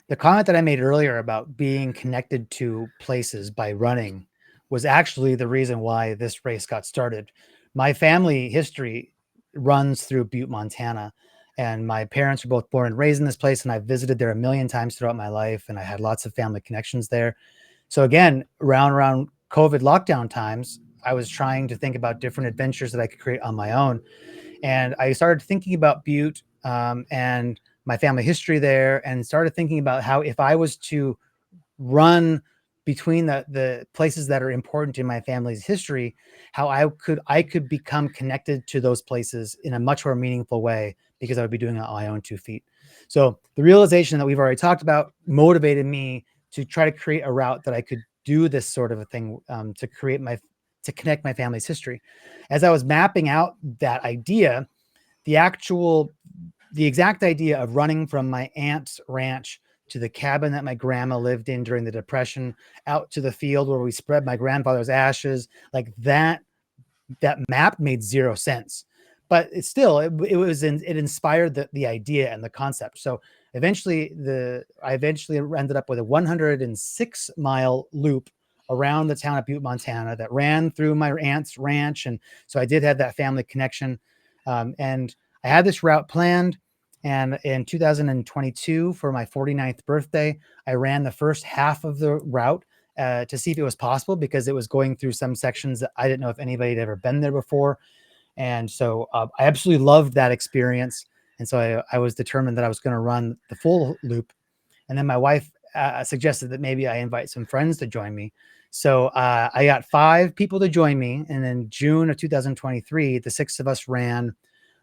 the comment that I made earlier about being connected to places by running was actually the reason why this race got started. My family history runs through Butte, Montana, and my parents were both born and raised in this place, and I visited there a million times throughout my life, and I had lots of family connections there. So again, around COVID lockdown times, I was trying to think about different adventures that I could create on my own, and I started thinking about Butte and my family history there, and started thinking about how if I was to run between the places that are important in my family's history, how I could become connected to those places in a much more meaningful way because I would be doing it on my own 2 feet. So the realization that we've already talked about motivated me to try to create a route that I could do this sort of a thing to connect my family's history. As I was mapping out that idea, the actual the exact idea of running from my aunt's ranch to the cabin that my grandma lived in during the Depression, out to the field where we spread my grandfather's ashes, like that map made zero sense. But it inspired the idea and the concept. So I eventually ended up with a 106-mile loop around the town of Butte, Montana, that ran through my aunt's ranch, and so I did have that family connection. And I had this route planned, and in 2022, for my 49th birthday, I ran the first half of the route to see if it was possible, because it was going through some sections that I didn't know if anybody had ever been there before. And so I absolutely loved that experience. And so I was determined that I was going to run the full loop. And then my wife suggested that maybe I invite some friends to join me. So I got 5 people to join me. And in June of 2023, the 6 of us ran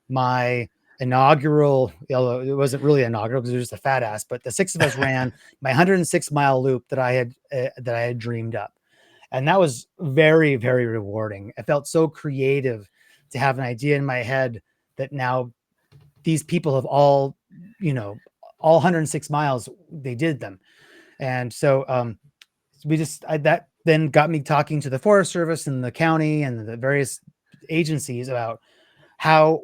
my inaugural, although it wasn't really inaugural because it was just a fat ass, but the 6 of us ran my 106-mile loop that I had dreamed up. And that was very, very rewarding. It felt so creative to have an idea in my head that now these people have you know, all 106 miles, they did them. And so that then got me talking to the Forest Service and the county and the various agencies about how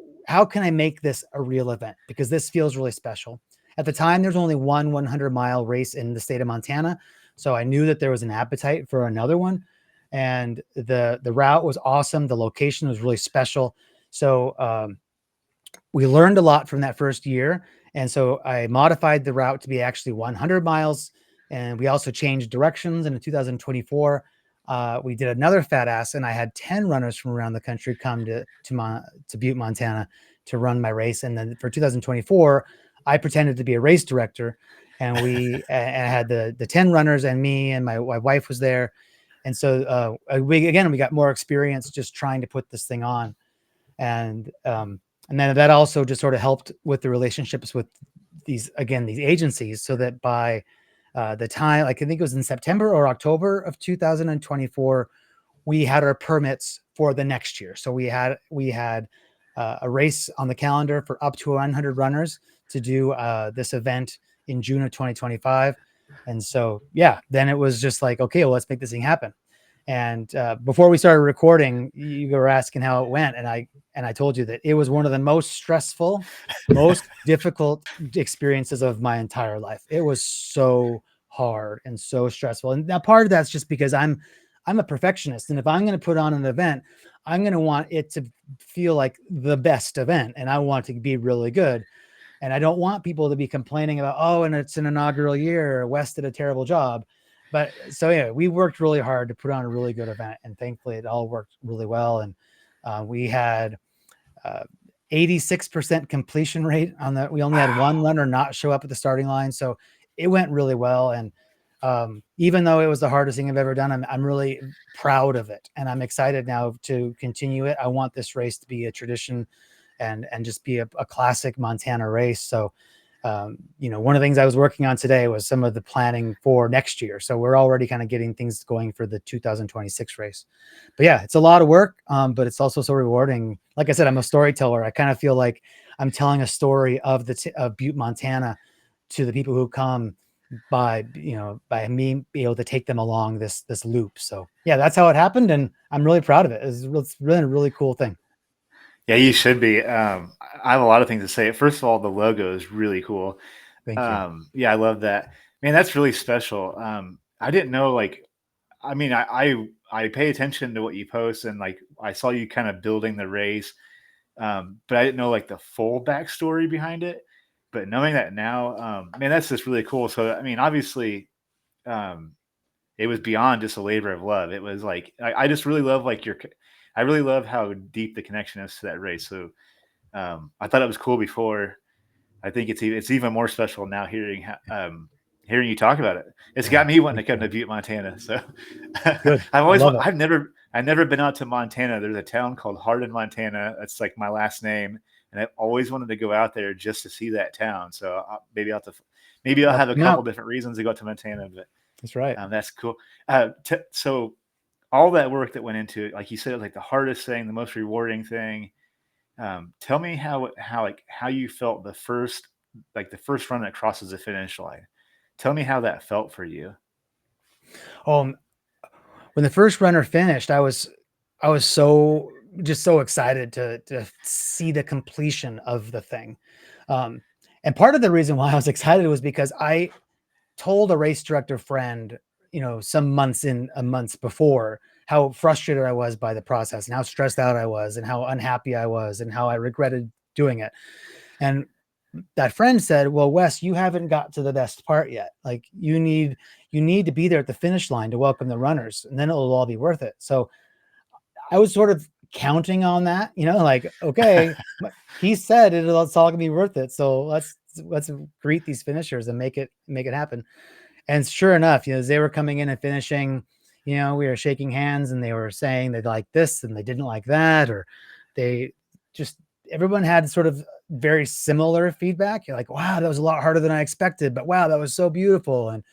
can I make this a real event? Because this feels really special. At the time, there's only one 100-mile race in the state of Montana. So I knew that there was an appetite for another one. And the route was awesome. The location was really special. So we learned a lot from that first year. And so I modified the route to be actually 100 miles. And we also changed directions. And in 2024, we did another fat ass, and I had 10 runners from around the country come to Butte, Montana, to run my race. And then for 2024, I pretended to be a race director, and I had the 10 runners, and me and my wife was there. And so we got more experience just trying to put this thing on. And then that also just sort of helped with the relationships with these agencies, so that by the time, like, I think it was in September or October of 2024, we had our permits for the next year. So we had a race on the calendar for up to 100 runners to do this event in June of 2025. And so, yeah, then it was just like, okay, well, let's make this thing happen. And before we started recording, you were asking how it went, and I told you that it was one of the most stressful, most difficult experiences of my entire life. It was so hard and so stressful. And now part of that's just because I'm a perfectionist, and if I'm going to put on an event, I'm going to want it to feel like the best event, and I want it to be really good. And I don't want people to be complaining about, oh, and it's an inaugural year, Wes did a terrible job. But so yeah, we worked really hard to put on a really good event, and thankfully it all worked really well. And we had 86% completion rate on that. We only had one runner not show up at the starting line, so it went really well. And even though it was the hardest thing I've ever done, I'm really proud of it, and I'm excited now to continue it. I want this race to be a tradition and just be a classic Montana race. So One of the things I was working on today was some of the planning for next year. So we're already kind of getting things going for the 2026 race. But yeah, it's a lot of work, but it's also so rewarding. Like I said, I'm a storyteller. I kind of feel like I'm telling a story of of Butte, Montana, to the people who come by me be able to take them along this loop. So yeah, that's how it happened, and I'm really proud of it. It's really a really cool thing. Yeah, you should be. I have a lot of things to say. First of all, the logo is really cool. Thank you. Yeah, I love that. Man, that's really special. I didn't know, like, I mean, I pay attention to what you post, and like I saw you kind of building the race, but I didn't know like the full backstory behind it. But knowing that now, man, that's just really cool. So I mean, obviously, um, it was beyond just a labor of love. It was like I just really love like I really love how deep the connection is to that race. So I thought it was cool before. I think it's even more special now hearing you talk about it. It's Yeah, got me wanting to thank come you. to Butte, Montana. So Good. I love it. I've never been out to Montana. There's a town called Hardin, Montana. That's like my last name, and I've always wanted to go out there just to see that town. So maybe I'll I'll have a come couple out. different reasons to go to Montana, but That's right. that's cool. So all that work that went into it, like you said, it was like the hardest thing, the most rewarding thing. Tell me how you felt the first run that crosses the finish line. Tell me how that felt for you. Um, when the first runner finished, I was so just so excited to see the completion of the thing. Um, and part of the reason why I was excited was because I told a race director friend, some months before, how frustrated I was by the process and how stressed out I was and how unhappy I was and how I regretted doing it. And that friend said, "Well, Wes, you haven't got to the best part yet. Like you need to be there at the finish line to welcome the runners, and then it'll all be worth it." So I was sort of counting on that, like, okay, he said it's all gonna be worth it. So let's greet these finishers and make it happen. And sure enough, as they were coming in and finishing, we were shaking hands and they were saying they liked this and they didn't like that, or they just everyone had sort of very similar feedback. You're like, wow, that was a lot harder than I expected, but wow, that was so beautiful. And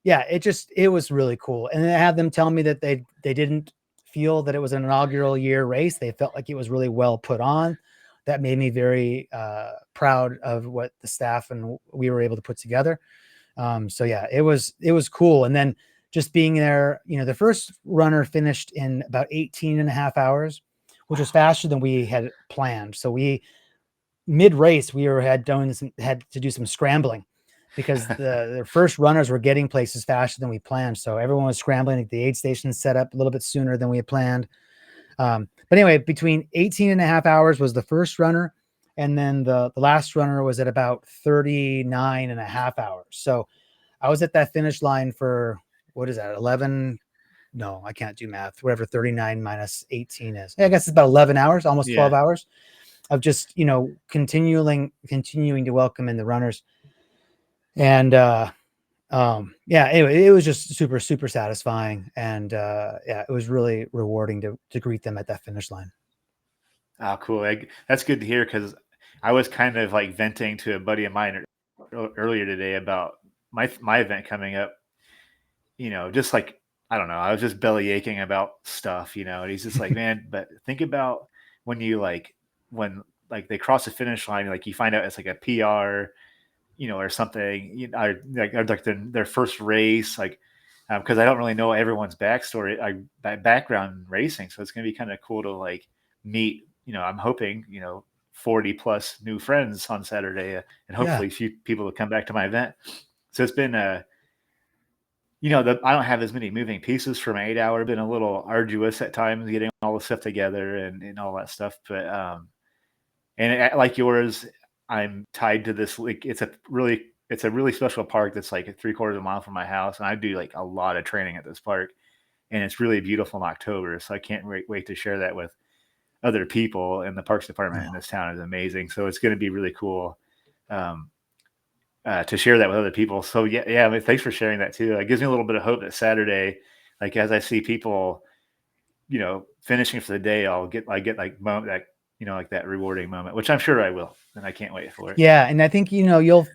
yeah, it was really cool. And I had them tell me that they didn't feel that it was an inaugural year race. They felt like it was really well put on. That made me very proud of what the staff and we were able to put together. So yeah, it was cool. And then just being there, the first runner finished in about 18 and a half hours, which was faster than we had planned. So we mid race, had to do some scrambling because the first runners were getting places faster than we planned. So everyone was scrambling to get the aid station set up a little bit sooner than we had planned. But anyway, between 18 and a half hours was the first runner. And then the last runner was at about 39 and a half hours. So I was at that finish line for, what is that, 11? No, I can't do math. Whatever 39 minus 18 is. I guess it's about 11 hours, almost 12 Yeah. hours of just, continuing to welcome in the runners. And yeah, anyway, it was just super, super satisfying. And yeah, it was really rewarding to greet them at that finish line. Oh, cool. That's good to hear because I was kind of like venting to a buddy of mine earlier today about my event coming up. Just like I don't know, I was just belly aching about stuff. And he's just like, man, but think about when when like they cross the finish line, like you find out it's like a PR, or something, or like their first race, like because I don't really know everyone's backstory, background in racing, so it's gonna be kind of cool to like meet. I'm hoping 40 plus new friends on Saturday, and Yeah. hopefully a few people will come back to my event. So it's been I don't have as many moving pieces for my 8 hour. Been a little arduous at times getting all the stuff together and all that stuff, but like yours, I'm tied to this. Like it's a really special park that's like 3/4 of a mile from my house, and I do like a lot of training at this park, and it's really beautiful in October. So I can't wait to share that with other people. And the parks department in this town is amazing, so it's going to be really cool um, to share that with other people. So yeah. I mean, thanks for sharing that too. It gives me a little bit of hope that Saturday, like as I see people finishing for the day, I get like like that rewarding moment, which I'm sure I will, and I can't wait for it. Yeah, and I think you'll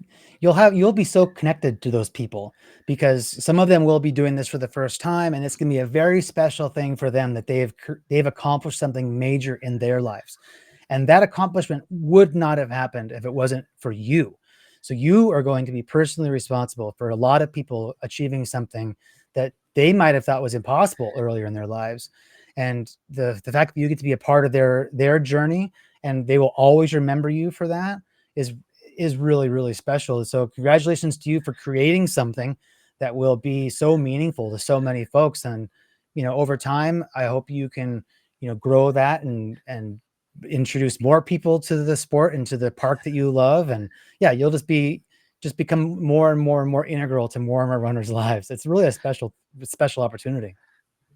be so connected to those people because some of them will be doing this for the first time, and it's going to be a very special thing for them that they've accomplished something major in their lives, and that accomplishment would not have happened if it wasn't for you. So you are going to be personally responsible for a lot of people achieving something that they might have thought was impossible earlier in their lives, and the fact that you get to be a part of their journey and they will always remember you for that is really, really special. So congratulations to you for creating something that will be so meaningful to so many folks. And, over time, I hope you can, grow that and introduce more people to the sport and to the park that you love. And yeah, you'll just become more and more and more integral to more and more runners' lives. It's really a special opportunity.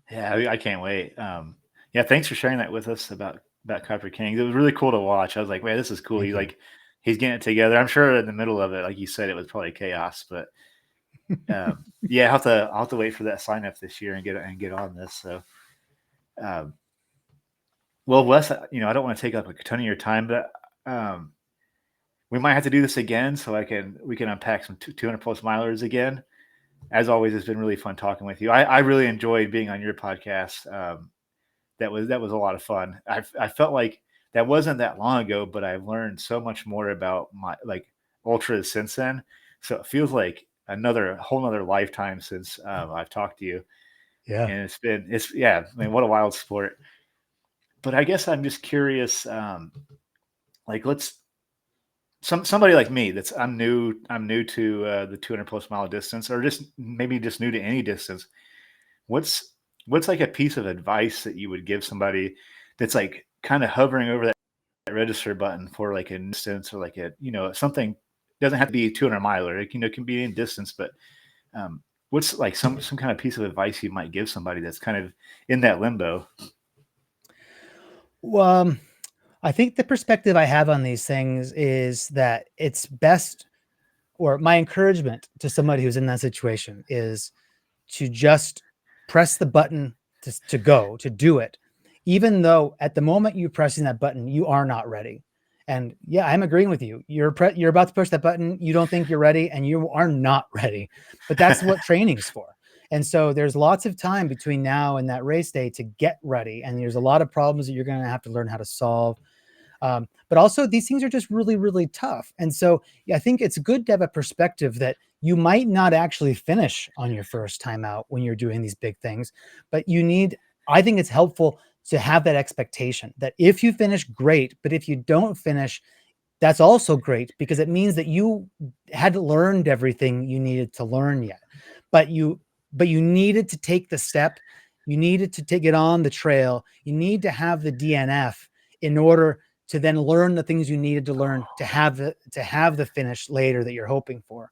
Yeah, I can't wait. Yeah, thanks for sharing that with us about Copper Kings. It was really cool to watch. I was like, man, this is cool. Thank you. He's getting it together. I'm sure in the middle of it, like you said, it was probably chaos, but yeah, I'll have to wait for that sign up this year and get on this. So, um, well, Wes, I don't want to take up a ton of your time, but um, we might have to do this again so we can unpack some 200 plus milers again. As always, it's been really fun talking with you. I really enjoyed being on your podcast. That was a lot of fun. I felt like that wasn't that long ago, but I've learned so much more about my ultras since then. So it feels like a whole nother lifetime since I've talked to you, Yeah. and yeah. I mean, what a wild sport. But I guess I'm just curious. Let's somebody like me that's I'm new to the 200 plus mile distance, or just maybe just new to any distance. What's like a piece of advice that you would give somebody that's like kind of hovering over that register button for like an instance, or like something, doesn't have to be 200 miler. It can be in distance, but what's like some kind of piece of advice you might give somebody that's kind of in that limbo? Well, I think the perspective I have on these things is that it's best, or my encouragement to somebody who's in that situation is to just press the button to do it, even though at the moment you're pressing that button, you are not ready. And yeah, I'm agreeing with you. You're about to push that button. You don't think you're ready, and you are not ready. But that's what training's for. And so there's lots of time between now and that race day to get ready. And there's a lot of problems that you're going to have to learn how to solve. But also these things are just really, really tough. And so yeah, I think it's good to have a perspective that you might not actually finish on your first time out when you're doing these big things, but I think it's helpful to have that expectation that if you finish, great, but if you don't finish, that's also great, because it means that you hadn't learned everything you needed to learn yet, but you needed to take the step. You needed to take it on the trail. You need to have the DNF in order to then learn the things you needed to learn to have the finish later that you're hoping for.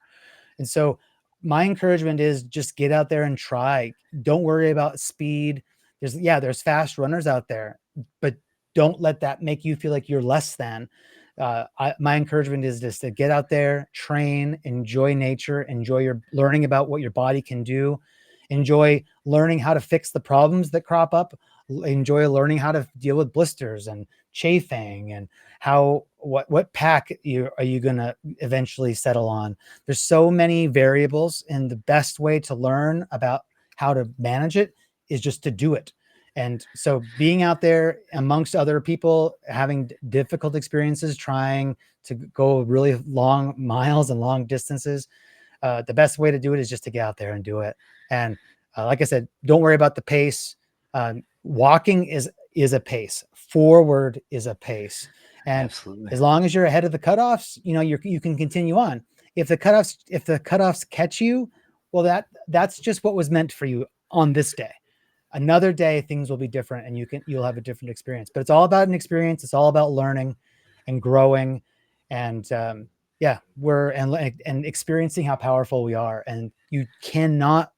And so my encouragement is just get out there and try. Don't worry about speed. There's fast runners out there, but don't let that make you feel like you're less than. My encouragement is just to get out there, train, enjoy nature, enjoy your learning about what your body can do, enjoy learning how to fix the problems that crop up, enjoy learning how to deal with blisters and chafing, and what pack are you going to eventually settle on. There's so many variables, and the best way to learn about how to manage it is just to do it. And so being out there amongst other people, having difficult experiences, trying to go really long miles and long distances, the best way to do it is just to get out there and do it. And like I said, don't worry about the pace. Walking is a pace. Forward is a pace. And Absolutely. as long as you're ahead of the cutoffs, you can continue on. If the cutoffs catch you, well, that's just what was meant for you on this day. Another day, things will be different, and you'll have a different experience. But it's all about an experience. It's all about learning and growing, and and experiencing how powerful we are. And you cannot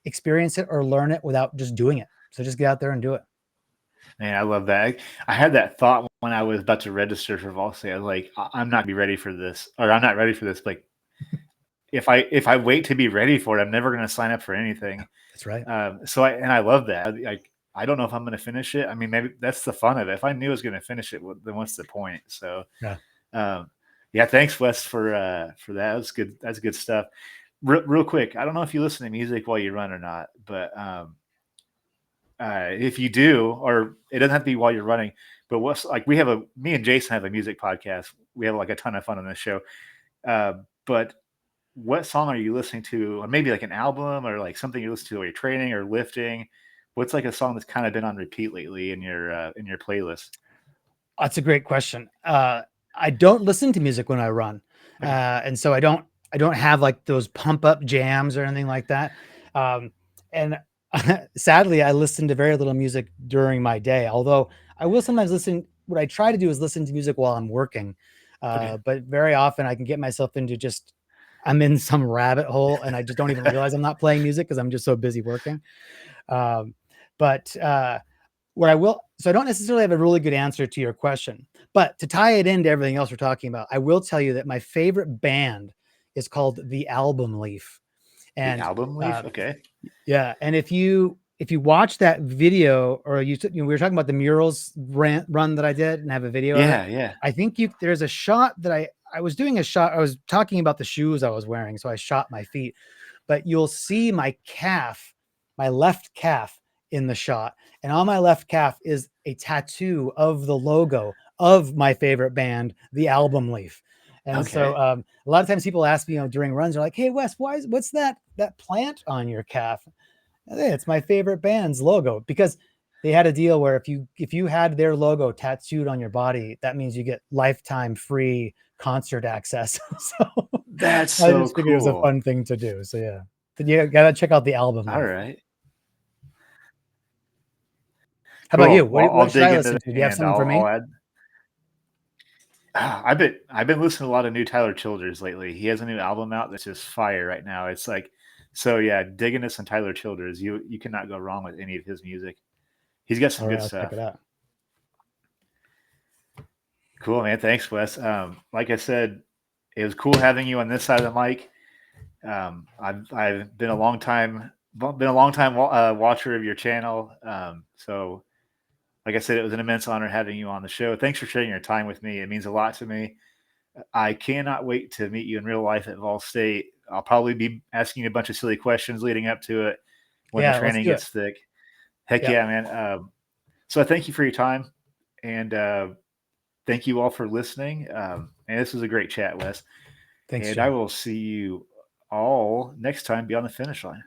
experience it or learn it without just doing it. So just get out there and do it. Man, I love that. I had that thought when I was about to register for Volsay. I was like, I'm not gonna be ready for this, or I'm not ready for this. Like, if I wait to be ready for it, I'm never gonna sign up for anything. That's right. I love that. I don't know if I'm going to finish it. I mean, maybe that's the fun of it. If I knew I was going to finish it, then what's the point? So, Yeah. Yeah, thanks, Wes, for that. That's good. That's good stuff. Real quick, I don't know if you listen to music while you run or not, but if you do, or it doesn't have to be while you're running, but what's like me and Jason have a music podcast. We have like a ton of fun on this show. But what song are you listening to, or maybe like an album or like something you listen to while you're training or lifting? What's like a song that's kind of been on repeat lately in your playlist? That's a great question. I don't listen to music when I run, Okay. and so I don't have like those pump up jams or anything like that. And sadly, I listen to very little music during my day. Although I will sometimes listen. What I try to do is listen to music while I'm working, Okay. but very often I can get myself into just I'm in some rabbit hole and I just don't even realize I'm not playing music because I'm just so busy working. Um, but Where I will, so I don't necessarily have a really good answer to your question, but to tie it into everything else we're talking about, I will tell you that my favorite band is called The Album Leaf. The And album leaf. Okay. yeah, and if you watch that video, or we were talking about the murals run that I did and have a video of it. Yeah. Yeah. I think there's a shot that I was doing a shot. I was talking about the shoes I was wearing, so I shot my feet, but you'll see my calf, my left calf in the shot. And on my left calf is a tattoo of the logo of my favorite band, The Album Leaf. And so Okay. a lot of times people ask me, during runs, they're like, "Hey Wes, what's that plant on your calf?" Hey, it's my favorite band's logo, because they had a deal where if you had their logo tattooed on your body, that means you get lifetime free concert access. So That's I so just figured it was a cool. fun thing to do. So yeah, but you gotta check out The Album All Leaf. right. How about you? Cool. Well, I'll What should dig I into listen that to? Do you have and something for I'll me? add. I've been listening to a lot of new Tyler Childers lately. He has a new album out that's just fire right now. It's like, so yeah, digging into some Tyler Childers. You cannot go wrong with any of his music. He's got some All right, good I'll check it stuff. out. Cool, man. Thanks, Wes. Like I said, it was cool having you on this side of the mic. I've been a long time watcher of your channel. So like I said, it was an immense honor having you on the show. Thanks for sharing your time with me. It means a lot to me. I cannot wait to meet you in real life at Vol State. I'll probably be asking you a bunch of silly questions leading up to it when the Yeah, let's training do it. gets thick. Heck Yeah, yeah, man. So I thank you for your time, and thank you all for listening. And this was a great chat, Wes. thanks, And I Joe. will see you all next time beyond the finish line.